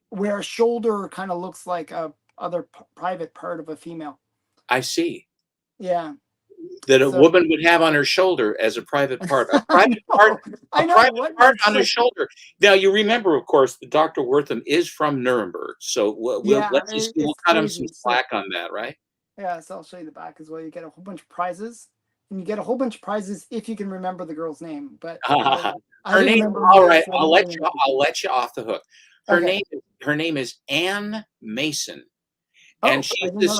Where a shoulder kind of looks like a other private part of a female. I see. Yeah. That a woman would have on her shoulder as a private part. A private part. Private part on her shoulder. Now you remember, of course, that Dr. Wortham is from Nuremberg, so we'll cut him some slack on that, right? Yeah, so I'll show you the back as well. You get a whole bunch of prizes, and you get a whole bunch of prizes if you can remember the girl's name. But her name. All right, I'll let you off the hook. Her name is Anne Mason, and she's this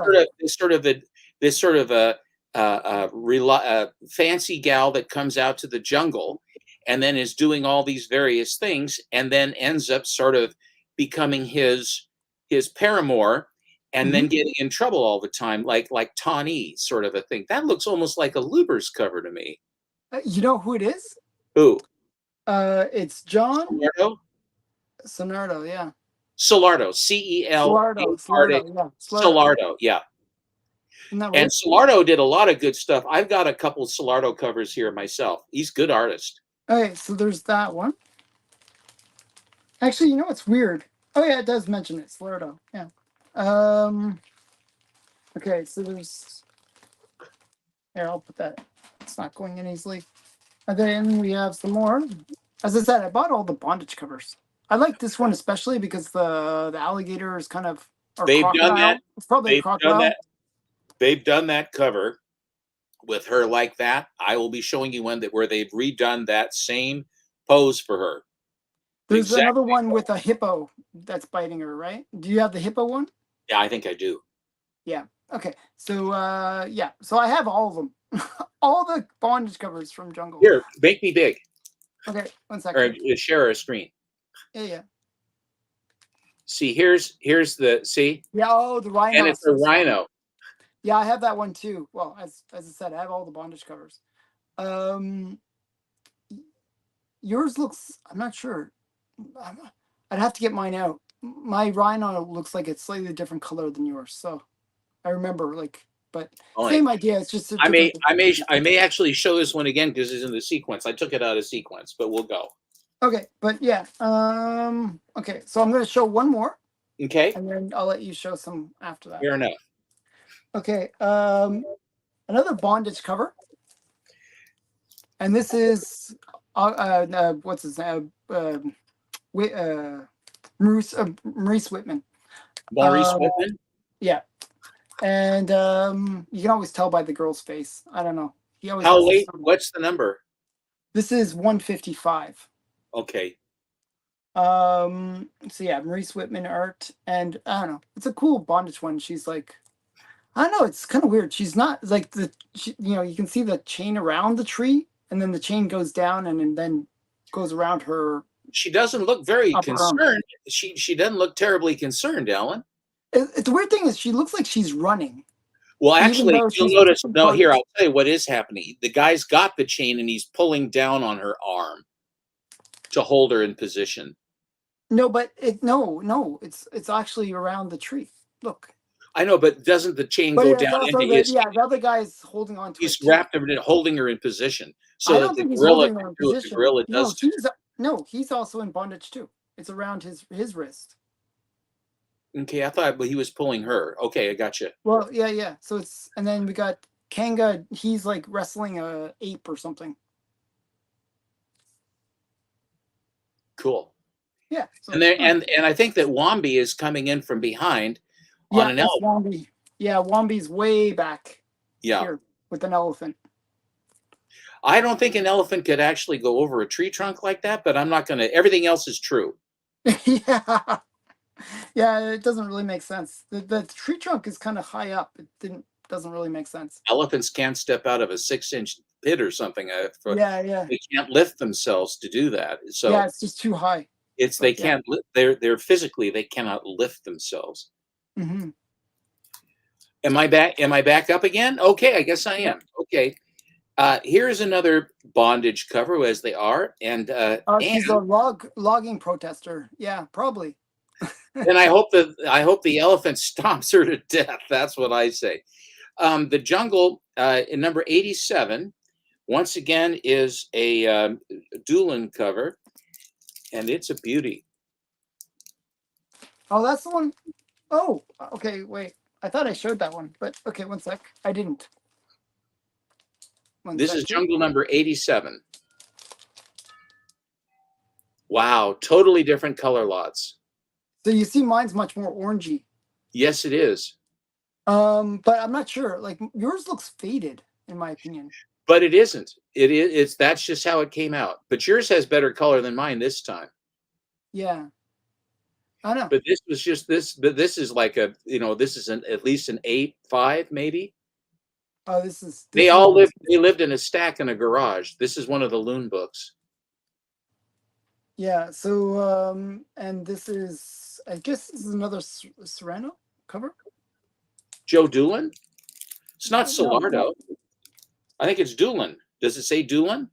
sort of a fancy gal that comes out to the jungle, and then is doing all these various things, and then ends up sort of becoming his paramour. And then getting in trouble all the time, like Tawny sort of a thing. That looks almost like a Luber's cover to me. You know who it is? Who? It's John Solardo, yeah. Solardo, Celardo, Solardo, yeah. And Solardo did a lot of good stuff. I've got a couple Solardo covers here myself. He's a good artist. Okay, so there's that one. Actually, you know what's weird? Oh yeah, it does mention it, Solardo. Yeah. Okay, so there's here, I'll put that. It's not going in easily. And then we have some more. As I said, I bought all the bondage covers. I like this one especially because the alligator is kind of they've crocodile. Done that. It's probably They've done that cover with her like that. I will be showing you one where they've redone that same pose for her. There's another one with a hippo that's biting her, right? Do you have the hippo one? Yeah, I think I do. Yeah. Okay. So yeah. So I have all of them. All the bondage covers from Jungle. Here, make me big. Okay, 1 Or second. share our screen. Yeah. See, here's the see, Yeah. Oh, the rhino. and it's a rhino. Yeah, I have that one too. Well, as I said, I have all the bondage covers. Yours looks. I'm not sure. I'd have to get mine out. My rhino looks like it's slightly different color than yours. So I remember but same idea. It's just a different. I may actually show this one again because it's in the sequence. I took it out of sequence, but we'll go. Okay, but yeah. Okay, so I'm going to show one more. Okay. And then I'll let you show some after that. Fair enough. Okay. Another bondage cover. And this is what's his name? Maurice Whitman. Maurice Whitman? Yeah. And you can always tell by the girl's face. I don't know. He always How late? What's the number? This is 155. Okay. So yeah, Maurice Whitman art, and I don't know. It's a cool bondage one. She's like, I don't know. It's kind of weird. She's not like you can see the chain around the tree, and then the chain goes down, and then goes around her. She doesn't look very concerned. She doesn't look terribly concerned, Alan. The weird thing is she looks like she's running. Well, actually, you'll notice. No, here I'll tell you what is happening. The guy's got the chain, and he's pulling down on her arm to hold her in position. No, but it's actually around the tree. Look. I know, but doesn't the chain go down into his? Yeah, the other guy's holding on to. He's wrapped her in, holding her in position, so that the gorilla can do what the gorilla does. He's also in bondage too. It's around his wrist. Okay, I thought he was pulling her. Okay, I got you. Well, yeah. So it's, and then we got Kanga. He's like wrestling a ape or something. Cool. Yeah. So, and I think that Wombi is coming in from behind on an elephant. Wombi. Yeah, Wombi's way back. Yeah. Here with an elephant. I don't think an elephant could actually go over a tree trunk like that, but I'm not going to. Everything else is true. Yeah. Yeah, it doesn't really make sense. The tree trunk is kind of high up. It doesn't really make sense. Elephants can't step out of a 6-inch pit or something. Yeah. They can't lift themselves to do that. So yeah, it's just too high. They can't. They're physically they cannot lift themselves. Mm-hmm. Am I back? Am I back up again? Okay, I guess I am. Okay. Here's another bondage cover as they are, and she's a logging protester. Yeah, probably. And I hope the elephant stomps her to death. That's what I say. The Jungle in number 87 once again is a Doolin cover, and it's a beauty. Oh, that's the one. Oh, okay. Wait, I thought I showed that one, but okay, 1 sec. I didn't. This is Jungle number 87. Wow, totally different color lots. So you see mine's much more orangey. Yes, it is. But I'm not sure. Like yours looks faded, in my opinion. But it isn't. It's that's just how it came out. But yours has better color than mine this time. Yeah. I know. But this was just this. But this is like a this is at least an 8.5 maybe. Oh, they all lived. They lived in a stack in a garage. This is one of the Loon books. Yeah. So and this is. I guess this is another Serrano cover. Joe Doolin? It's not Solardo. I think it's Doolin. Does it say Doolin?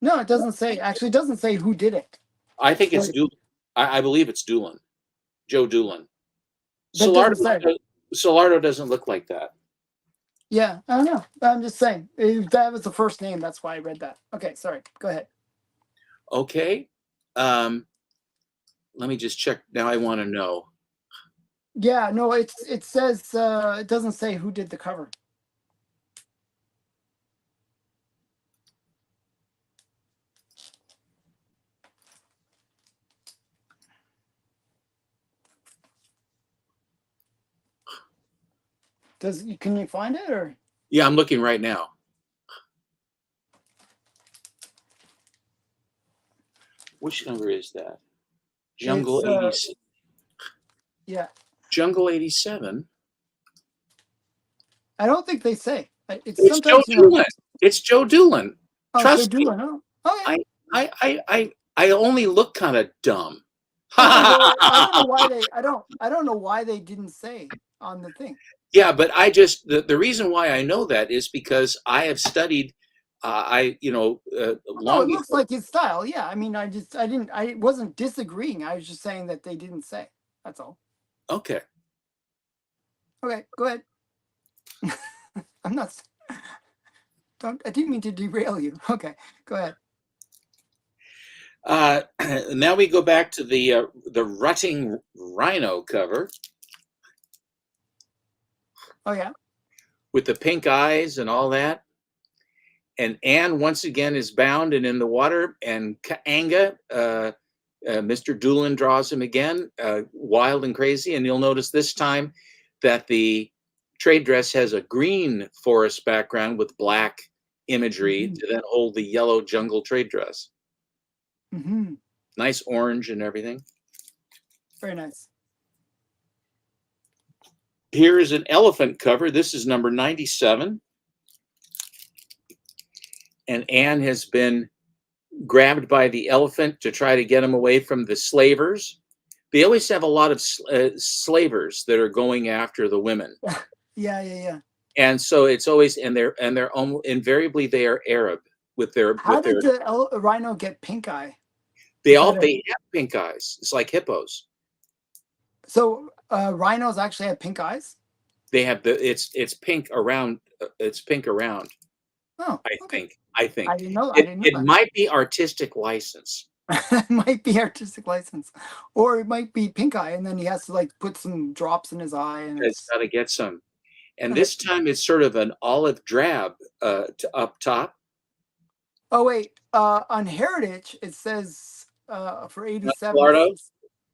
No, it doesn't say. Actually, it doesn't say who did it. I think it's Doolin. I believe it's Doolin. Joe Doolin. Solardo doesn't look like that. Yeah, I don't know. I'm just saying. That was the first name. That's why I read that. Okay, sorry. Go ahead. Okay. Let me just check. Now I want to know. Yeah, no, it says it doesn't say who did the cover. Can you find it or? Yeah, I'm looking right now. Which number is that? Jungle 87. Yeah. Jungle 87. I don't think they say. It's It's Joe sometimes, you know. Doolin. It's Joe Doolin. Oh, Joe Trust me. Doolin. Oh, okay. I only look kind of dumb. Okay, well, I don't know why I don't know why they didn't say on the thing. Yeah, but the reason why I know that is because I have studied. No, Long it looks before. like his style. Yeah, I mean, I wasn't disagreeing. I was just saying that they didn't say. That's all. Okay. Okay, go ahead. I'm not. Don't. I didn't mean to derail you. Okay, go ahead. Now we go back to the rutting rhino cover Oh yeah. with the pink eyes and all that. And Anne once again is bound and in the water. And Kaanga, Mr. Doolin draws him again, wild and crazy. And you'll notice this time that the trade dress has a green forest background with black imagery to then hold the yellow jungle trade dress. Mm-hmm. Nice orange and everything. Very nice. Here is an elephant cover. This is number 97. And Anne has been grabbed by the elephant to try to get him away from the slavers. They always have a lot of slavers that are going after the women. Yeah. And so it's always, and they're almost invariably they are Arab with their. How did the rhino get pink eye? They have pink eyes. It's like hippos. So rhinos actually have pink eyes. They have it's pink around. It's pink around. Oh, I think. I didn't know. It might be artistic license. It might be artistic license, or it might be pink eye, and then he has to like put some drops in his eye, and It's got to get some. And okay. this time it's sort of an olive drab up top. Oh wait, on Heritage it says for 87.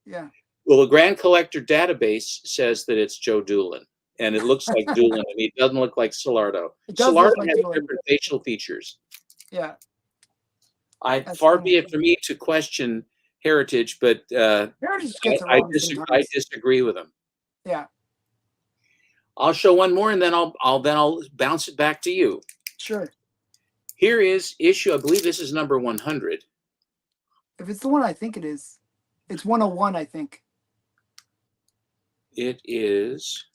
Yeah. Well, the Grand Collector database says that it's Joe Doolin, and it looks like Doolin. I mean, it doesn't look like Solardo. It does Solardo look like has Doolin. different facial features. Yeah. Far be it for me to question Heritage, but Heritage gets it wrong sometimes. I disagree with him. Yeah. I'll show one more, and then I'll bounce it back to you. Sure. Here is issue. I believe this is number 100. If it's the one I think it is, it's 101. I think it is.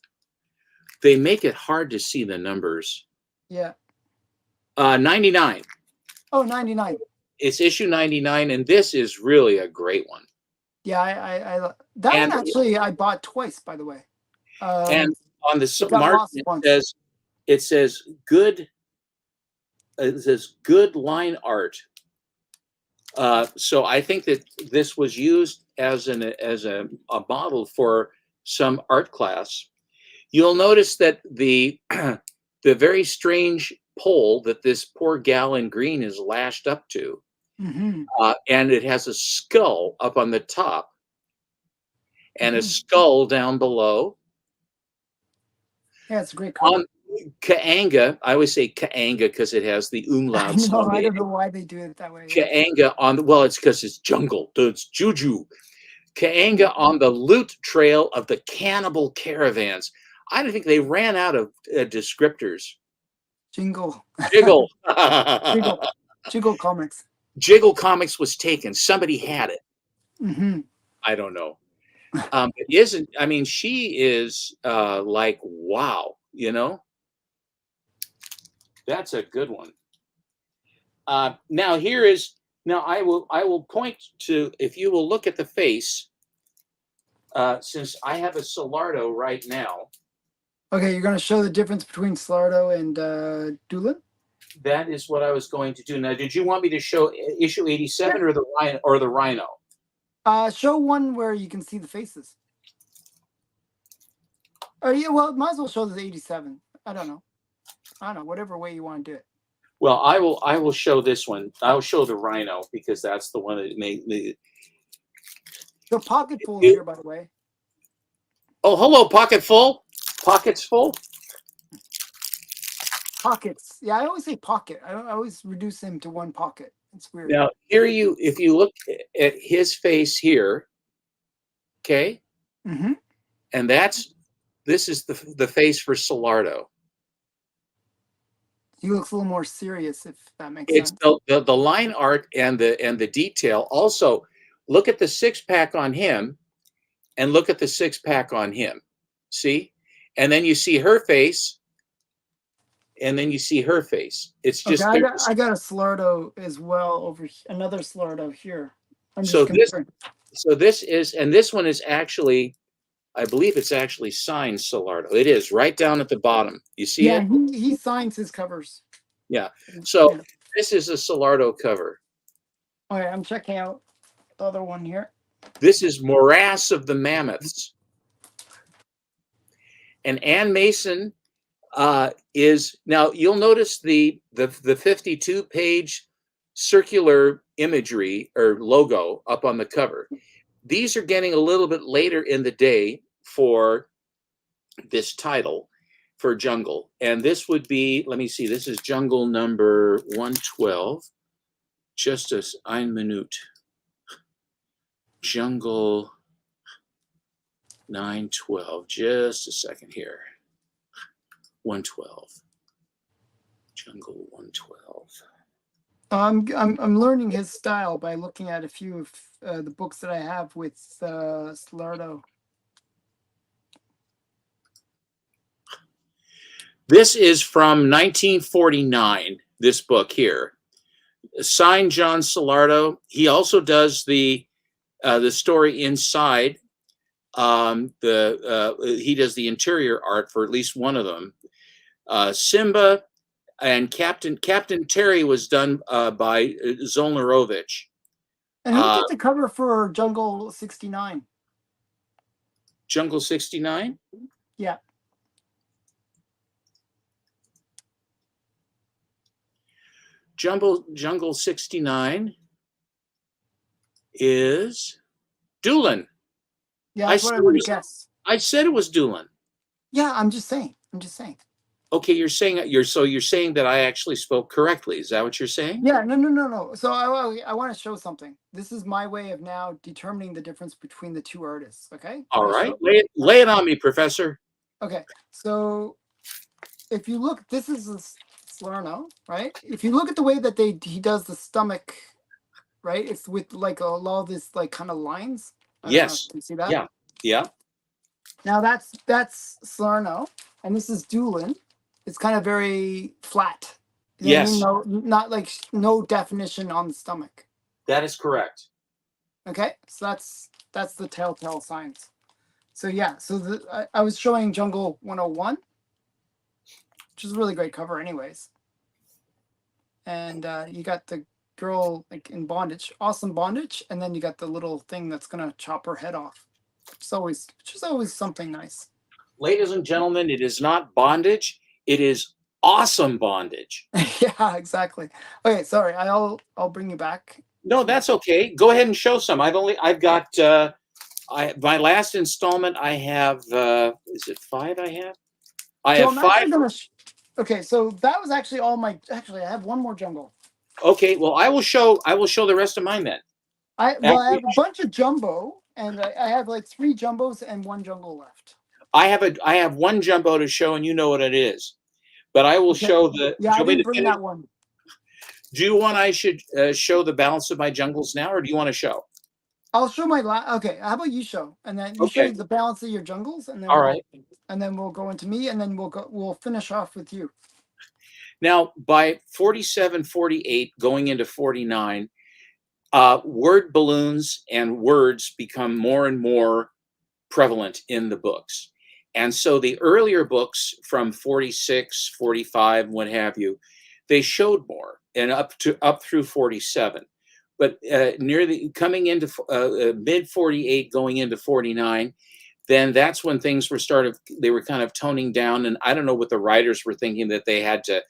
They make it hard to see the numbers. Yeah. 99. Oh, 99. It's issue 99, and this is really a great one. Yeah, I that one actually I bought twice, by the way. And on the margin it says good. It says good line art. So I think that this was used as a model for some art class. You'll notice that the very strange pole that this poor gal in green is lashed up to, and it has a skull up on the top and a skull down below. Yeah, it's a great cover. Kaanga, I always say Kaanga because it has the umlaut. I don't know why they do it that way. Kaanga it's because it's jungle. It's juju. Kaanga on the loot trail of the cannibal caravans. I don't think they ran out of descriptors. Jiggle. Jiggle. Jiggle Comics. Jiggle Comics was taken. Somebody had it. I don't know. I mean, she is like, wow, you know? That's a good one. Now I will point to, if you will look at the face, since I have a Solardo right now. Okay, you're going to show the difference between Solardo and Doolin? That is what I was going to do. Now, did you want me to show issue 87 or the Rhino? Show one where you can see the faces. Yeah, well, might as well show the 87. I don't know, whatever way you want to do it. Well, I will show this one. I'll show the Rhino because that's the one that made me. The pocket full here, by the way. Oh, hello, pocket full. Pockets full. Pockets. Yeah, I always say pocket. I always reduce him to one pocket. It's weird. Now, if you look at his face here, okay, and this is the face for Solardo. He looks a little more serious, if that makes It's sense. the line art and the detail. Also, look at the six-pack on him and look at the six-pack on him. See? And then you see her face, and then you see her face. It's Okay, just I got a Slardo as well over another Slardo here. I'm so just comparing. this is, and this one is actually, I believe it's actually signed Solardo. It is right down at the bottom. You see Yeah, it? he signs his covers. Yeah. So Yeah. this is a Solardo cover. Okay, I'm checking out the other one here. This is Morass of the Mammoths. And Ann Mason is, now you'll notice the 52-page circular imagery or logo up on the cover. These are getting a little bit later in the day for this title for Jungle. And this would be, let me see, this is Jungle number 112. Just as ein Minute. Jungle 912. Just a second here. 112. Jungle 112. I'm learning his style by looking at a few of the books that I have with Slardo. This is from 1949, this book here. Signed John Solardo. He also does the story inside. He does the interior art for at least one of them. Simba and Captain Terry was done by Zolnarovich. And who did the cover for Jungle 69? Jungle 69? Yeah. Jungle 69 is Doolin. Yeah, that's what I would guess. I said it was Doolin. Yeah, I'm just saying. Okay, you're saying that I actually spoke correctly. Is that what you're saying? Yeah, no. So I want to show something. This is my way of now determining the difference between the two artists. Okay. All right, lay it on me, Professor. Okay, so if you look, this is Salerno, right? If you look at the way that he does the stomach, right? It's with like a lot of this like kind of lines. Yes. Can you see that? Yeah. Yeah. Now that's Salerno, and this is Doolin. It's kind of very flat. Yes. No, not like no definition on the stomach. That is correct. Okay, so that's the telltale signs. So yeah, so I was showing Jungle 101, which is a really great cover, anyways. And you got the girl like in bondage, awesome bondage, and then you got the little thing that's gonna chop her head off. Which is always something nice. Ladies and gentlemen, it is not bondage. It is awesome bondage. Yeah, exactly. Okay, sorry. I'll bring you back. No, that's okay. Go ahead and show some. I've got my last installment. I have is it 5? I have 5. Okay, so that was actually all my. Actually, I have one more Jungle. Okay, well, I will show the rest of mine then. I have a bunch of jumbo, and I have like 3 jumbos and 1 Jungle left. I have 1 jumbo to show, and you know what it is. But I will show the. Yeah, I didn't bring that one. Do you want I should show the balance of my jungles now, or do you want to show? I'll show my okay. How about you show, and then you show the balance of your jungles, and then all right, and then we'll go into me, and then we'll finish off with you. Now, by 47, 48, going into 49, word balloons and words become more and more prevalent in the books. And so the earlier books from 46, 45, what have you, they showed more, and up through 47. But coming into mid 48, going into 49, then that's when things they were kind of toning down. And I don't know what the writers were thinking, that they had to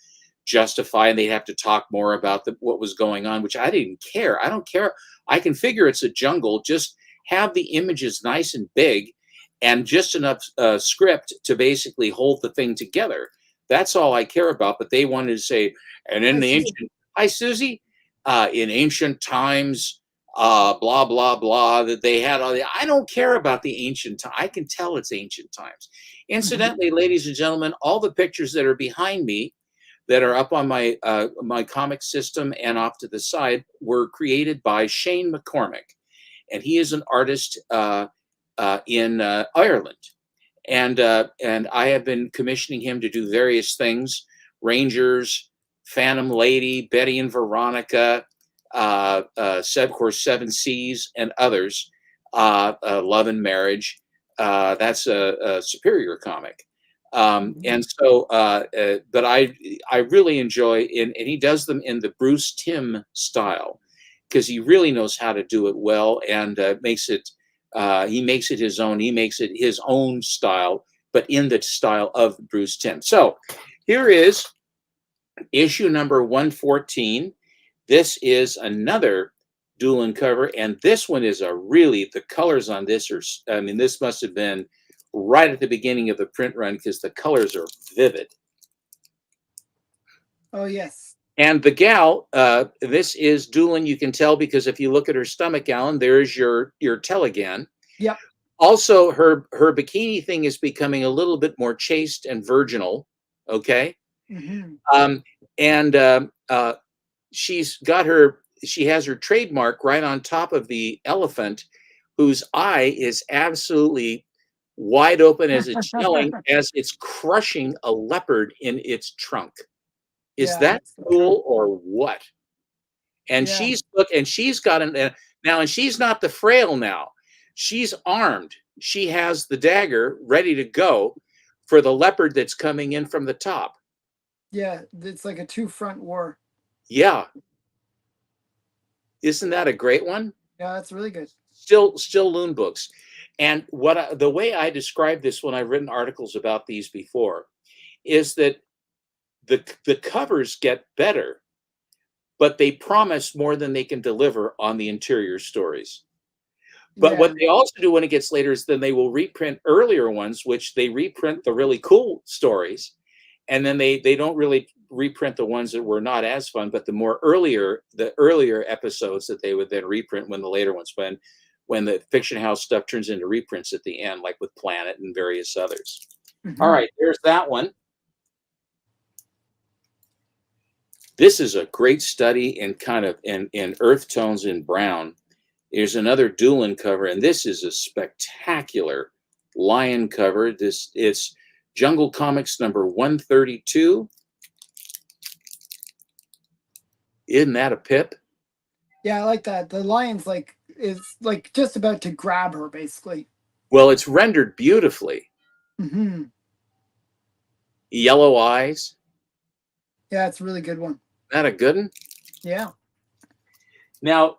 justify and they'd have to talk more about what was going on, which I didn't care. I don't care. I can figure it's a jungle. Just have the images nice and big and just enough script to basically hold the thing together. That's all I care about. But they wanted to say, and in the ancient, hi, Susie, in ancient times, blah, blah, blah, that they had all the, I don't care about the ancient time. I can tell it's ancient times. Incidentally, ladies and gentlemen, all the pictures that are behind me, that are up on my comic system and off to the side were created by Shane McCormick, and he is an artist in Ireland, and I have been commissioning him to do various things: Rangers, Phantom Lady, Betty and Veronica, of course Seven Seas, and others. Love and Marriage. That's a Superior comic. And so, but I really enjoy, and he does them in the Bruce Timm style, because he really knows how to do it well, and he makes it his own. He makes it his own style, but in the style of Bruce Timm. So here is issue number 114. This is another Doolin cover, and this one is the colors on this are, I mean, this must have been right at the beginning of the print run, because the colors are vivid. Oh, yes. And the gal, this is Doolin. You can tell because if you look at her stomach, Alan, there's your tell again. Yep. Also, her bikini thing is becoming a little bit more chaste and virginal. Okay. And she has her trademark right on top of the elephant, whose eye is absolutely wide open as it's yelling, as it's crushing a leopard in its trunk. Is that cool or what? And she's got now, and she's not the frail now. She's armed. She has the dagger ready to go for the leopard that's coming in from the top. Yeah, it's like a two-front war. Yeah. Isn't that a great one? Yeah, that's really good. Still Loon books. And the way I describe this when I've written articles about these before is that the covers get better, but they promise more than they can deliver on the interior stories. But what they also do when it gets later is then they will reprint earlier ones, which they reprint the really cool stories, and then they don't really reprint the ones that were not as fun, but the earlier episodes that they would then reprint when the later ones, when the Fiction House stuff turns into reprints at the end, like with Planet and various others. All right, there's that one. This is a great study in kind of in earth tones in brown. Here's another Doolin cover, and this is a spectacular lion cover. It's Jungle Comics number 132. Isn't that a pip? Yeah, I like that. The lion's is just about to grab her, basically. Well, it's rendered beautifully. Yellow eyes. Yeah, it's a really good one. Isn't that a good one? Yeah. Now,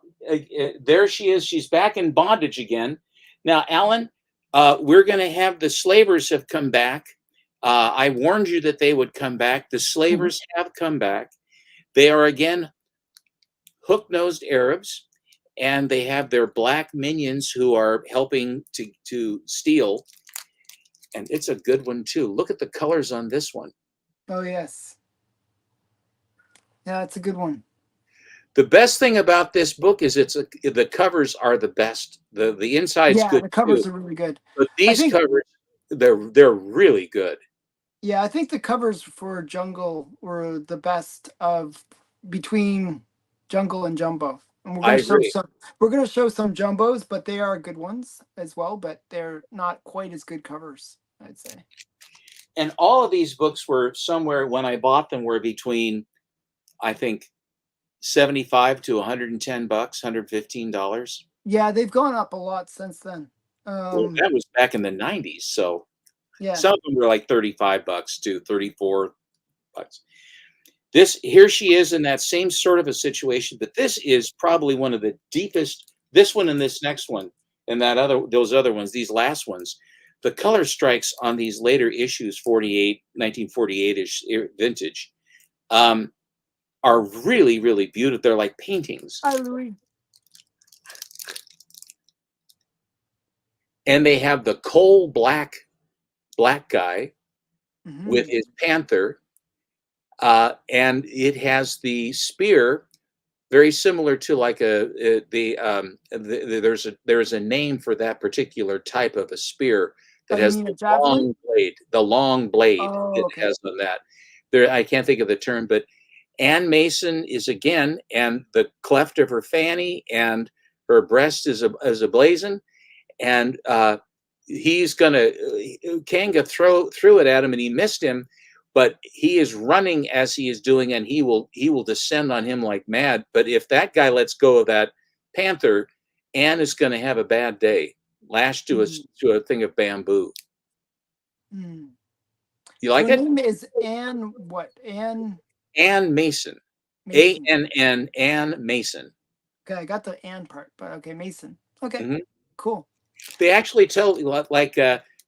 there she is. She's back in bondage again. Now, Alan, we're going to have the slavers have come back. I warned you that they would come back. The slavers have come back. They are again hook-nosed Arabs, and they have their black minions who are helping to steal. And it's a good one too. Look at the colors on this one. Oh, yes. Yeah, it's a good one. The best thing about this book is the covers are the best. The inside's good. The covers too, are really good. But these covers, they're really good. Yeah, I think the covers for Jungle were the best of between Jungle and Jumbo. And we're going to show some Jumbos, but they are good ones as well, but they're not quite as good covers, I'd say. And all of these books were somewhere, when I bought them, were between, I think, $75 to $110, $115. Yeah, they've gone up a lot since then. Well, that was back in the 90s, so yeah. Some of them were like $35 to $34. Here she is in that same sort of a situation, but this is probably one of the deepest. This one and this next one, and those other ones, these last ones, the color strikes on these later issues, 1948-ish vintage, are really, really beautiful. They're like paintings. I agree. And they have the coal black guy with his panther, and it has the spear, very similar to like there's a name for that particular type of a spear that has the long blade. The long blade it has on that. there, I can't think of the term, but Ann Mason is again, and the cleft of her fanny and her breast is a blazon, and he's gonna Kanga threw it at him and he missed him, but he is running as he is doing, and he will descend on him like mad. But if that guy lets go of that panther, Ann is going to have a bad day, lashed to a thing of bamboo. You like her it? name is Ann what? Ann Mason. Mason. Ann Mason. Okay, I got the Ann part, but okay, Mason. Okay, cool. They actually tell, like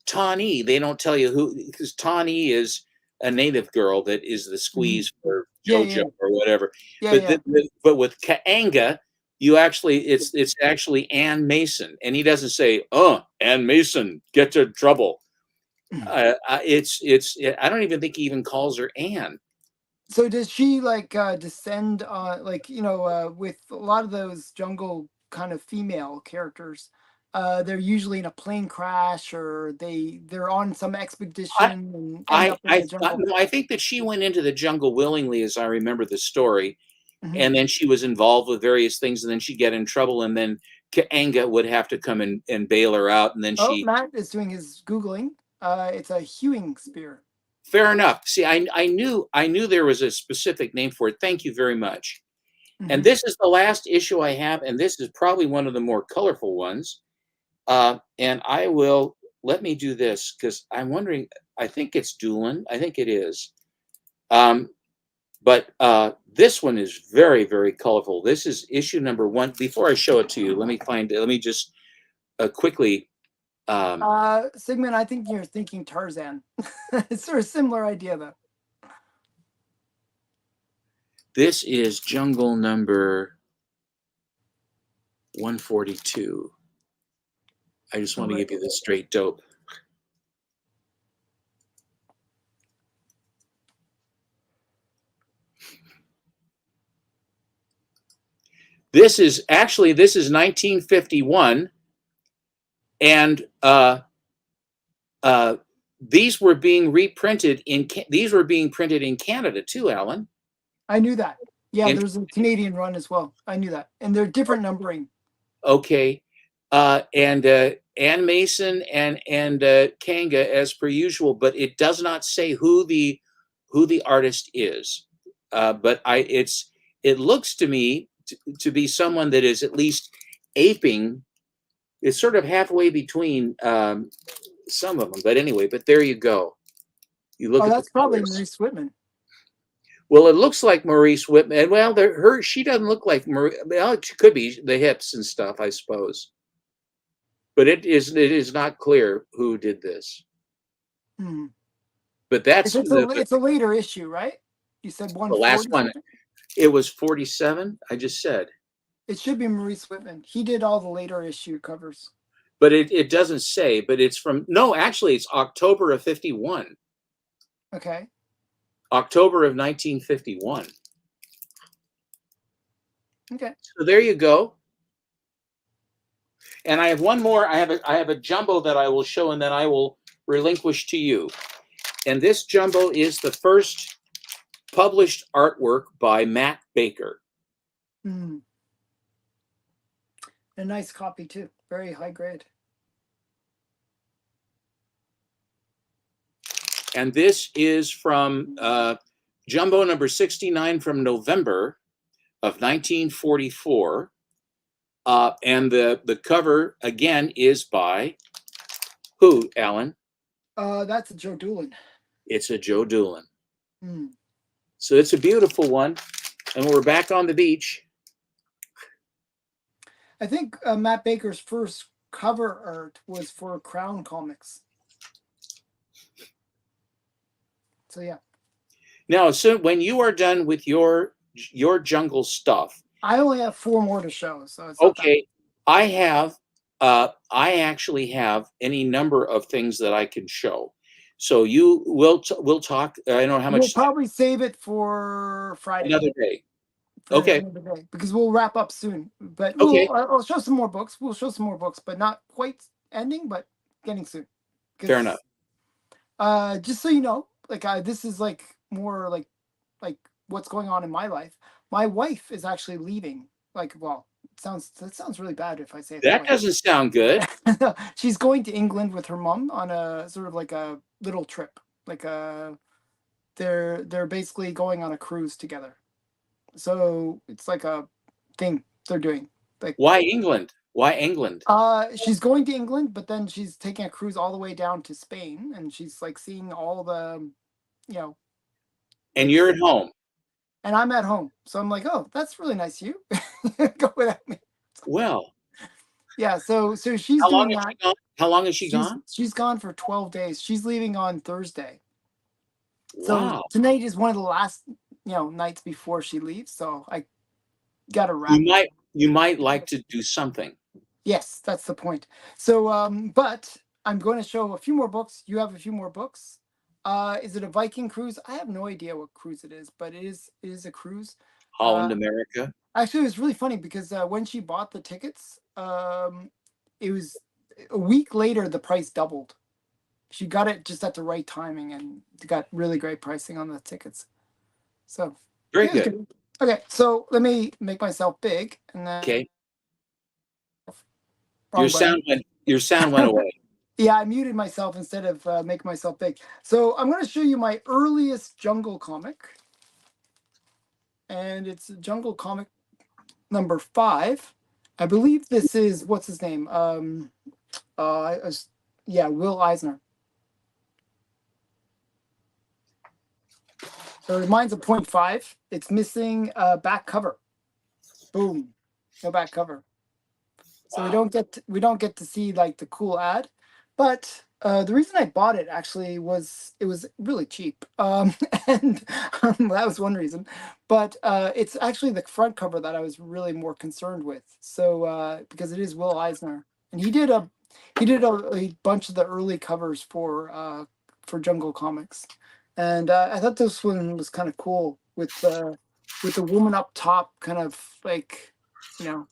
Tawny, they don't tell you who, because Tawny is a native girl that is the squeeze for JoJo or whatever. But with Kaanga, you actually it's actually Ann Mason, and he doesn't say, "Oh, Ann Mason, get to trouble." It's I don't even think he even calls her Ann. So does she like descend like with a lot of those jungle kind of female characters, they're usually in a plane crash or they're on some expedition and end up in the jungle? No, I think that she went into the jungle willingly, as I remember the story, and then she was involved with various things, and then she'd get in trouble, and then Kaanga would have to come and bail her out, and then Matt is doing his Googling. It's a hewing spear. Fair enough. See, I knew there was a specific name for it. Thank you very much. And this is the last issue I have, and this is probably one of the more colorful ones. And I will let me do this because I'm wondering. I think it's Doolin. I think it is. But this one is very, very colorful. This is issue number 1. Before I show it to you, let me find it. Let me just quickly. Sigmund, I think you're thinking Tarzan. It's sort of similar idea, though. This is Jungle number 142. I just want to give you the straight dope. This is 1951, and these were being reprinted in Canada too, Alan. I knew that. Yeah, there's a Canadian run as well. I knew that, and they're different numbering. Okay, and Ann Mason and Kaanga as per usual, but it does not say who the artist is. But it looks to me to be someone that is at least aping. It's sort of halfway between some of them, but anyway. But there you go. You look. That's probably Maurice Whitman. Well, it looks like Maurice Whitman. Well, she doesn't look like Maurice. Well, it could be the hips and stuff, I suppose. But it is not clear who did this. But that's it's a later issue, right? You said 140. The last one. It was 47. I just said. It should be Maurice Whitman. He did all the later issue covers. But it doesn't say. But it's from actually, it's October of 51. Okay. October of 1951. Okay. So there you go. And I have one more. I have a jumbo that I will show, and then I will relinquish to you. And this jumbo is the first published artwork by Matt Baker. A nice copy too. Very high grade. And this is from Jumbo number 69 from November of 1944. And the cover, again, is by who, Alan? That's a Joe Doolin. It's a Joe Doolin. So it's a beautiful one. And we're back on the beach. I think Matt Baker's first cover art was for Crown Comics. So yeah. Now, so when you are done with your jungle stuff, I only have 4 more to show. So it's okay. I actually have any number of things that I can show. So we'll talk. I don't know how much. We'll probably save it for Friday. Another day. Okay. Another day, because we'll wrap up soon. But I'll show some more books. We'll show some more books, but not quite ending, but getting soon. Fair enough. Just so you know, like this is like more like what's going on in my life. My wife is actually leaving. Like, well, that sounds really bad if I say it that That way. doesn't sound good. She's going to England with her mom on a sort of like a little trip. Like they're basically going on a cruise together. So it's like a thing they're doing. Like, Why England? Why England? she's going to England, but then she's taking a cruise all the way down to Spain, and she's like seeing all the, you know, And like, you're at home. and I'm at home. So I'm like, oh, that's really nice of you. Go without me. Well, Yeah, so she's how long doing has that. she gone? How long has she gone? She's gone for 12 days. She's leaving on Thursday. So Wow. tonight is one of the last, nights before she leaves. So I got to wrap. You might like to do something. Yes, that's the point. So, but I'm going to show a few more books. You have a few more books. Is it a Viking cruise? I have no idea what cruise it is, but it is a cruise. Holland, America. Actually, it was really funny because when she bought the tickets, it was a week later the price doubled. She got it just at the right timing and got really great pricing on the tickets. So Very yeah, it was good. good. Okay, so let me make myself big and then Okay. wrong button. Your sound went away. Yeah, I muted myself instead of making myself big. So I'm going to show you my earliest jungle comic, and it's Jungle Comic number 5. I believe this is what's his name? Yeah, Will Eisner. So mine's a 0.5. It's missing a back cover. Boom, no back cover. So Wow. we don't get to see like the cool ad, but the reason I bought it actually was it was really cheap, and that was one reason. But it's actually the front cover that I was really more concerned with. So because it is Will Eisner, and he did a bunch of the early covers for Jungle Comics, and I thought this one was kind of cool with the woman up top, kind of like, you know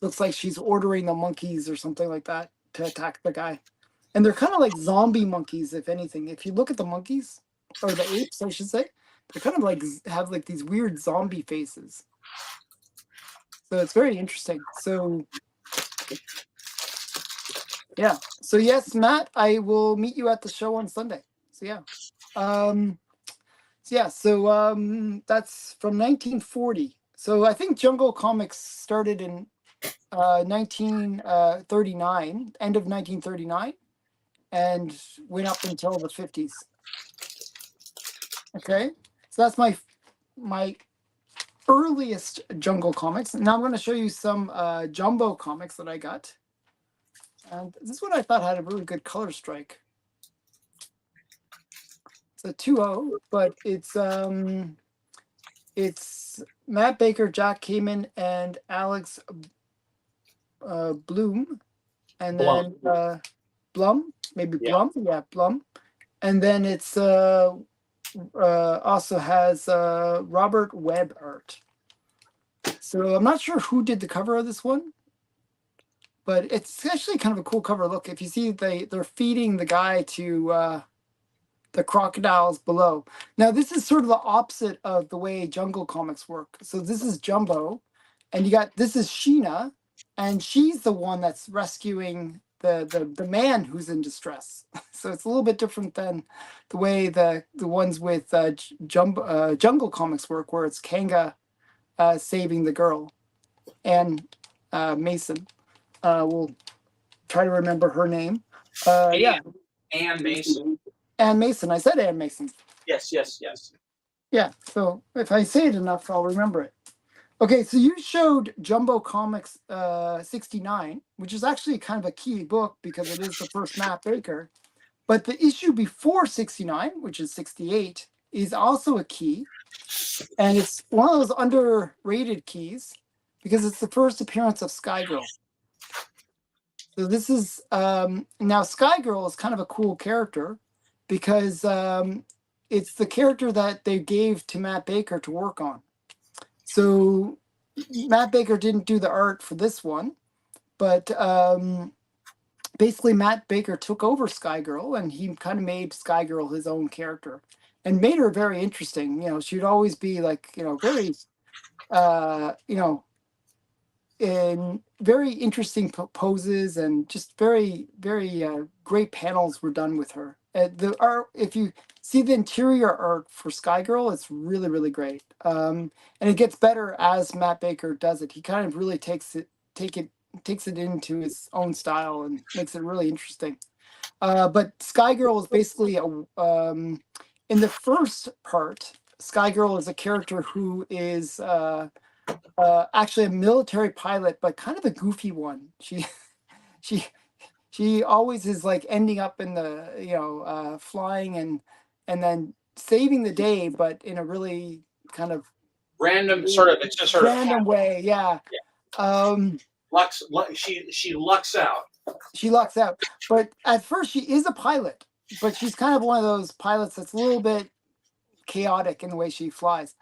looks like she's ordering the monkeys or something like that to attack the guy. And they're kind of like zombie monkeys, if anything. If you look at the monkeys, or the apes, I should say, they're kind of like have like these weird zombie faces. So it's very interesting. So yeah. So yes, Matt, I will meet you at the show on Sunday. So yeah. That's from 1940. So I think Jungle Comics started in 1939, end of 1939, and went up until the 50s. Okay, so that's my earliest Jungle Comics. Now I'm going to show you some Jumbo comics that I got. And this one I thought had a really good color strike. It's a 2.0, but it's Matt Baker, Jack Kamen, and Alex Bloom, and then Blum, maybe Blum, yeah, Blum, and then it's also has Robert Webb art. So I'm not sure who did the cover of this one, but it's actually kind of a cool cover. Look, if you see they're feeding the guy to the crocodiles below. Now this is sort of the opposite of the way Jungle Comics work. So this is Jumbo, and this is Sheena, and she's the one that's rescuing the man who's in distress. So it's a little bit different than the way the ones with Jungle Comics work, where it's Kanga saving the girl, and Mason. We'll try to remember her name. Yeah, Anne Mason. Anne Mason. I said Anne Mason. Yes. Yeah, so if I say it enough, I'll remember it. Okay, so you showed Jumbo Comics 69, which is actually kind of a key book because it is the first Matt Baker. But the issue before 69, which is 68, is also a key. And it's one of those underrated keys because it's the first appearance of Skygirl. So this is, now Skygirl is kind of a cool character because it's the character that they gave to Matt Baker to work on. So Matt Baker didn't do the art for this one, but basically Matt Baker took over Skygirl and he kind of made Skygirl his own character. and made her very interesting. You know, she'd always be like, you know, very, you know, in very interesting poses, and just very, very great panels were done with her. The art, if you see the interior art for Sky Girl, it's really, really great. And it gets better as Matt Baker does it. He kind of really takes it into his own style and makes it really interesting. But Sky Girl is basically in the first part, Sky Girl is a character who is actually a military pilot, but kind of a goofy one. She she always is like ending up in the, you know, flying and then saving the day, but in a really kind of Random sort of, it's just sort of random way. Yeah. Um, she lucks out. she lucks out, but at first she is a pilot, but she's kind of one of those pilots that's a little bit chaotic in the way she flies.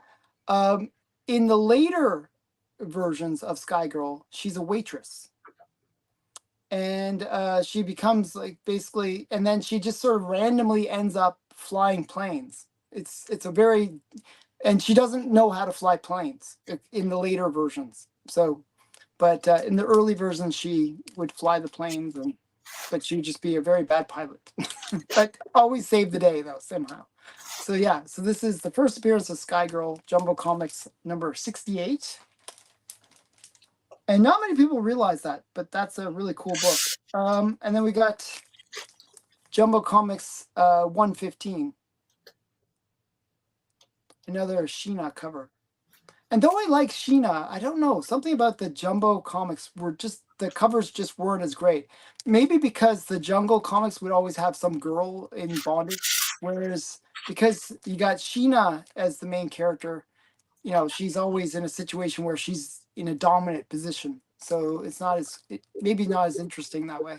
Um, in the later versions of Sky Girl, she's a waitress, and she becomes like basically, and then she just sort of randomly ends up flying planes. It's a very, and she doesn't know how to fly planes in the later versions. So, but in the early versions, she would fly the planes, and but she'd just be a very bad pilot, but always save the day though somehow. So yeah, so this is the first appearance of Sky Girl, Jumbo Comics number 68. And not many people realize that, but that's a really cool book. And then we got Jumbo Comics 115. Another Sheena cover. And though I like Sheena, I don't know, something about the Jumbo Comics were just, the covers just weren't as great. Maybe because the Jungle Comics would always have some girl in bondage, whereas because you got Sheena as the main character, you know, she's always in a situation where she's in a dominant position. So it's not as, maybe not as interesting that way.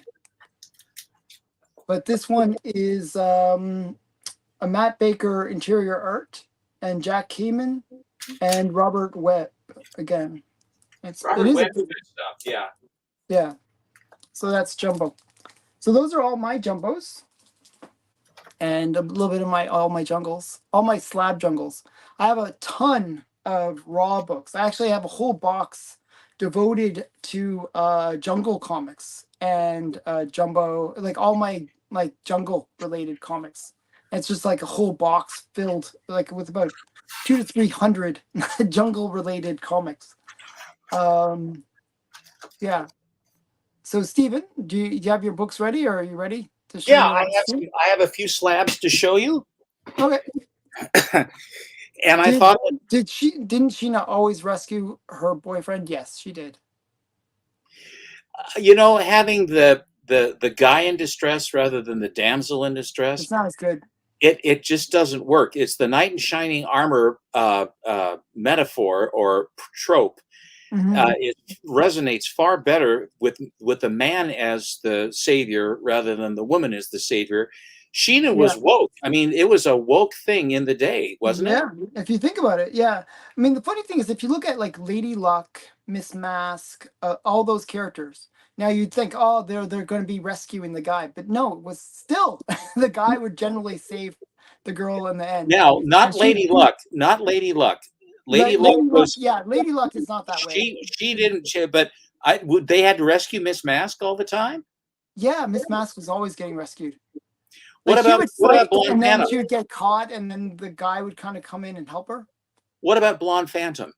But this one is a Matt Baker interior art, and Jack Kamen and Robert Webb again. Robert Webb good stuff. Yeah. Yeah. So that's Jumbo. So those are all my Jumbos, and a little bit of all my jungles, all my slab jungles. I have a ton of raw books. I actually have a whole box devoted to jungle comics and Jumbo, like all my like jungle related comics. It's just like a whole box filled like with about 200 to 300 jungle related comics. Yeah. So Stephen, do you have your books ready, or are you ready to show Yeah, me what I have a few slabs to show you. Okay. And I thought, didn't she not always rescue her boyfriend? Yes, she did. you know, having the guy in distress rather than the damsel in distress, It's not as good. it just doesn't work. It's the knight in shining armor metaphor or trope. It resonates far better with the man as the savior rather than the woman as the savior. Sheena was woke. I mean, it was a woke thing in the day, wasn't it? Yeah, if you think about it, yeah. I mean, the funny thing is, if you look at like Lady Luck, Miss Mask, all those characters, now you'd think, oh, they're going to be rescuing the guy, but no, it was still the guy would generally save the girl in the end. Now, not And Lady Luck, not Lady Luck. Lady Luck was, yeah, Lady Luck is not that way. She didn't, but they had to rescue Miss Mask all the time. Yeah, Miss Mask was always getting rescued. What Like about Blonde and then Phantom? she would get caught, and then the guy would kind of come in and help her. What about Blonde Phantom?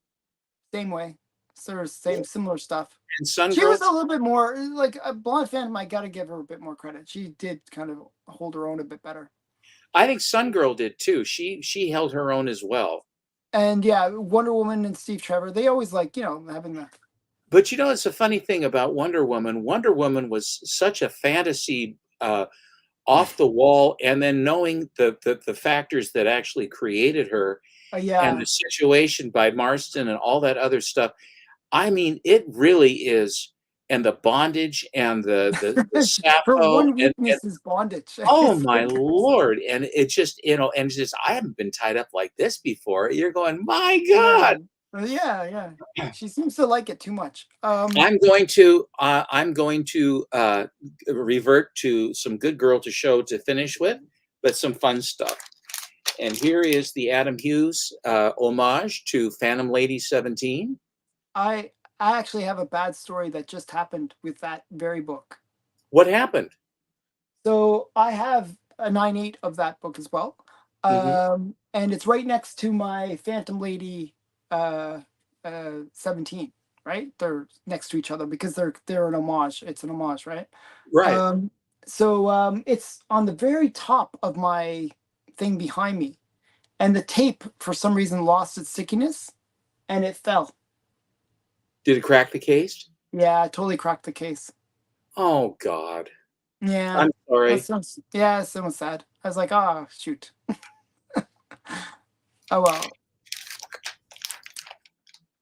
Same way, sort of similar stuff. And Sun She Girl? was a little bit more like a Blonde Phantom. I got to give her a bit more credit. She did kind of hold her own a bit better. I think Sun Girl did too. She held her own as well. And yeah, Wonder Woman and Steve Trevor, they always like, you know, having the. But you know, it's a funny thing about Wonder Woman. Wonder Woman was such a fantasy, off the wall, and then knowing the factors that actually created her, and the situation by Marston and all that other stuff. I mean, it really is, and the bondage and the Sappho. Her one weakness is bondage. Oh my Lord. And it just, you know, and just, I haven't been tied up like this before. You're going, my God. Yeah. She seems to like it too much. I'm going to revert to some good girl to show to finish with, but some fun stuff. And here is the Adam Hughes homage to Phantom Lady 17. I actually have a bad story that just happened with that very book. What happened? So I have a 9/8 of that book as well. And it's right next to my Phantom Lady 17, right? They're next to each other because they're an homage. It's an homage, right? Right. So it's on the very top of my thing behind me. And the tape, for some reason, lost its stickiness and it fell. Did it crack the case? Yeah, I totally cracked the case. Oh, God. Yeah. I'm sorry. That sounds sad. I was like, oh, shoot. Oh, well.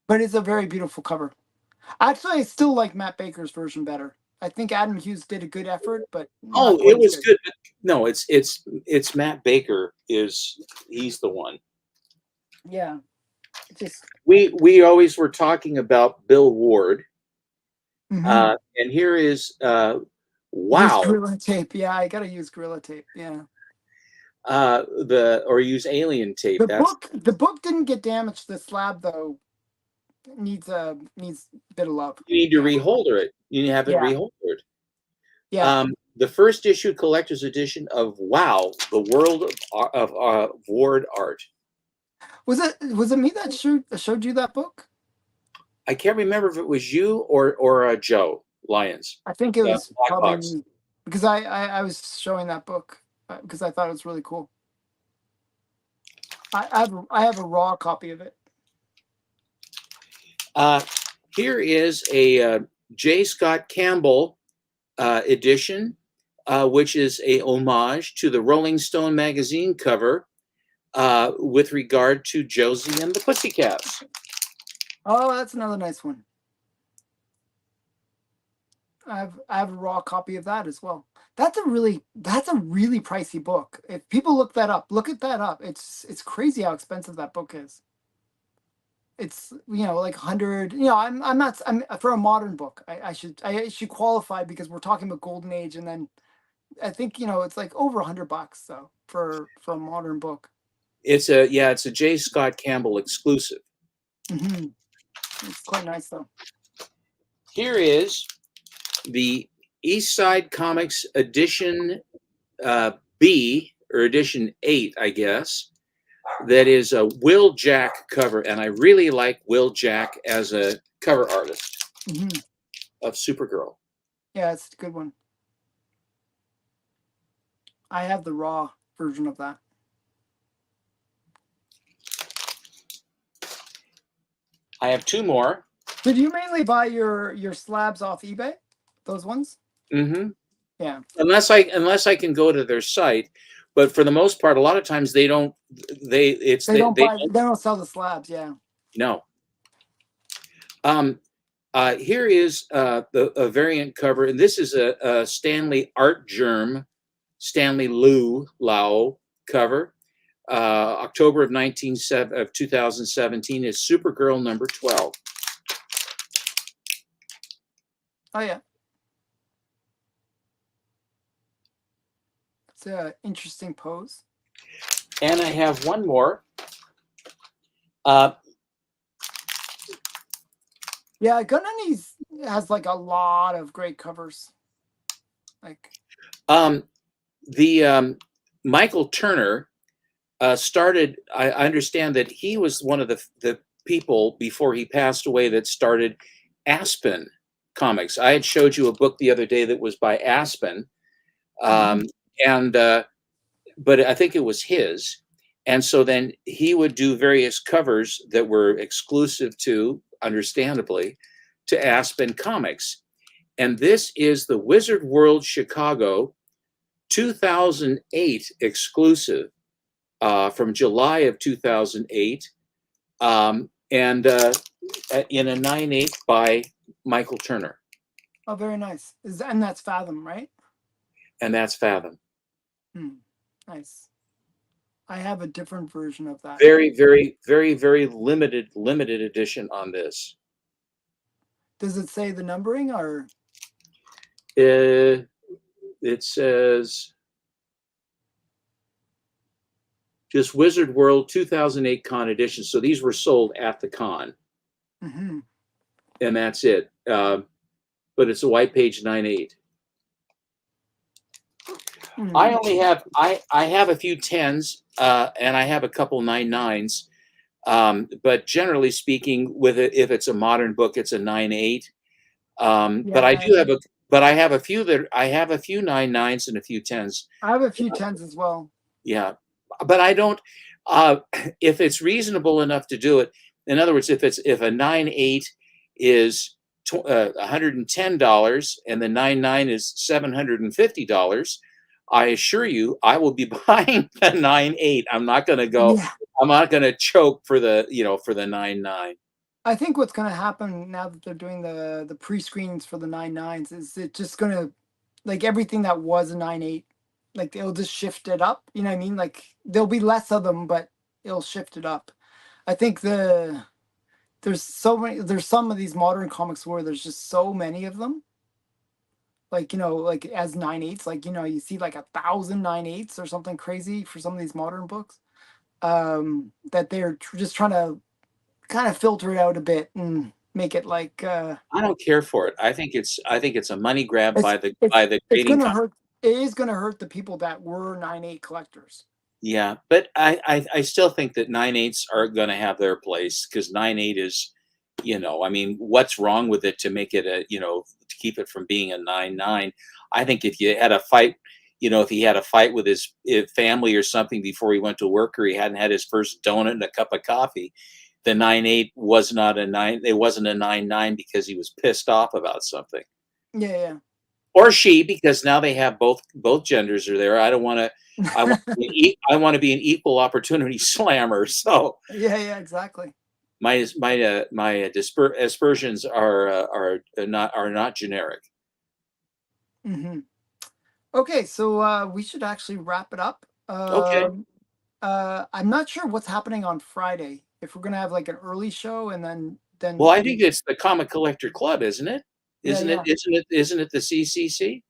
But it's a very beautiful cover. Actually, I still like Matt Baker's version better. I think Adam Hughes did a good effort, but Oh, not quite it as was good. good. But no, it's Matt Baker he's the one. Yeah. Just We always were talking about Bill Ward. mm-hmm. And here is Use wow. Gorilla Tape. Yeah, I gotta use Gorilla Tape. Yeah. Or use alien tape. The book didn't get damaged. The slab though needs a bit of love. You need to reholder it. You need to have it Yeah. reholdered. Yeah. The first issue collector's edition of Wow, the World of Ward Art. Was it me that showed you that book? I can't remember if it was you or Joe Lyons. I think it was Black probably Box. me because I was showing that book because I thought it was really cool. I have a raw copy of it. Here is a J. Scott Campbell edition, which is a homage to the Rolling Stone magazine cover with regard to Josie and the Pussycats. Oh, that's another nice one. I have a raw copy of that as well. That's a really pricey book. If people look at that up. It's crazy how expensive that book is. It's like 100. I'm not. I'm for a modern book. I should qualify because we're talking about golden age, and then I think it's like over $100 though for a modern book. It's a J. Scott Campbell exclusive. Mm-hmm. It's quite nice though. Here is the East Side Comics edition B, or edition 8, I guess. That is a Will Jack cover, and I really like Will Jack as a cover artist of Supergirl. Yeah, it's a good one. I have the raw version of that. I have two more. Did you mainly buy your slabs off eBay? Those ones? Mm-hmm. Yeah. Unless I can go to their site, but for the most part, a lot of times they don't. They don't sell the slabs. Yeah. No. Here is a variant cover, and this is a Stanley Art Germ, Stanley Lau cover. October of 2017 is Supergirl number 12. Oh yeah. It's an interesting pose. And I have one more. Yeah, Gunny has like a lot of great covers. Like Michael Turner started. I understand that he was one of the people before he passed away that started Aspen Comics. I had showed you a book the other day that was by Aspen, but I think it was his. And so then he would do various covers that were exclusive to, understandably, to Aspen Comics. And this is the Wizard World Chicago 2008 exclusive from July of 2008, and in a 9/8 by Michael Turner. Oh, very nice. And that's Fathom, right? And that's Fathom. Nice. I have a different version of that. Very, very, very, very limited edition on this. Does it say the numbering or? It says just Wizard World 2008 con edition. So these were sold at the con, Mm-hmm. and that's it. But it's a white page 9/8. I only have I have a few 10s, and I have a couple 9/9s. But generally speaking, with it, if it's a modern book, it's a 9/8. But I Yeah, do have a but I have a few 9/9s and a few 10s. I have a few 10s as well. Yeah, but I don't. Uh, if it's reasonable enough to do it, in other words, if a 9/8 is $110 and the 9/9 is $750, I assure you, I will be buying the 9/8. I'm not going to go. Yeah. I'm not going to choke for for the 9/9. I think what's going to happen now that they're doing the pre-screenings for the 9/9s is it just going to, like, everything that was a 9/8, like it'll just shift it up. You know what I mean? Like there'll be less of them, but it'll shift it up. I think there's some of these modern comics where there's just so many of them. Like, like as 9/8s, like, you see like 1,000 9/8s or something crazy for some of these modern books. That they're just trying to kind of filter it out a bit and make it like I don't care for it. I think it's a money grab it's by the it's it's grading gonna company. hurt. It is gonna hurt the people that were 9/8 collectors. Yeah, but I still think that 9/8s are going to have their place because 9/8 is, I mean, what's wrong with it to make it to keep it from being a 9/9? I think if you had a fight, if he had a fight with his family or something before he went to work, or he hadn't had his first donut and a cup of coffee, the 9/8 was not a nine. It wasn't a 9/9 because he was pissed off about something, Yeah, or she, because now they have both genders are there. I don't want to. yeah. I want to be an equal opportunity slammer. So Yeah, exactly. my aspersions are not generic. Hmm. Okay, so we should actually wrap it up. Okay. I'm not sure what's happening on Friday. If we're gonna have like an early show and then Well, I think maybe. it's the Comic Collector Club, isn't it? Yeah, Isn't it? yeah. Isn't it the CCC?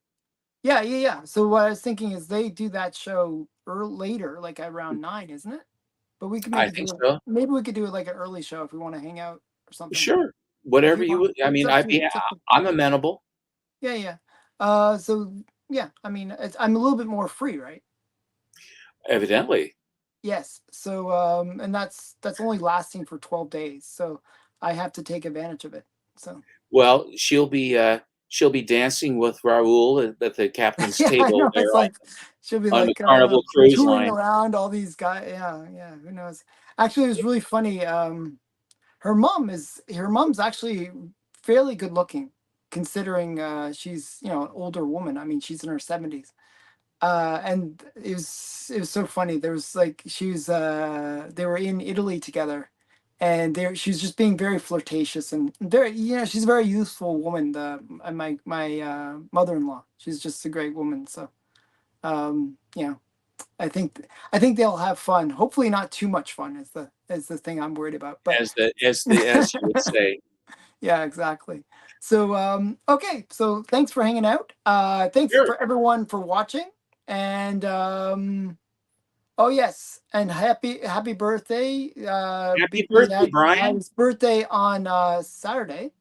Yeah. So what I was thinking is they do that show later, like around 9, isn't it? But we could I maybe think do it. so. Maybe we could do it like an early show if we want to hang out or something. Sure. If Whatever you you want, would. I it's mean, up to you. It's up to. I'm amenable. Yeah. So yeah, I mean, I'm a little bit more free, right? Evidently. Yes. So and that's only lasting for 12 days. So I have to take advantage of it. So Well, she'll be dancing with Raoul at the captain's yeah, I table know. there It's like she'll be on the like Carnival Cruise touring Line. around all these guys. Yeah. Who knows? Actually, it was really funny. Her mom's actually fairly good looking, considering she's an older woman. I mean, she's in her 70s. And it was so funny. There was like they were in Italy together, and she was just being very flirtatious and very she's a very youthful woman. My mother-in-law, she's just a great woman. So I think they'll have fun. Hopefully, not too much fun is the thing I'm worried about. But As you would say. yeah, exactly. So okay, so thanks for hanging out. Thanks Sure. for everyone for watching. And oh yes, and happy birthday. Happy BP birthday, had Brian. his birthday on Saturday.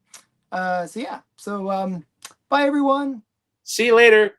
So yeah. So bye everyone. See you later.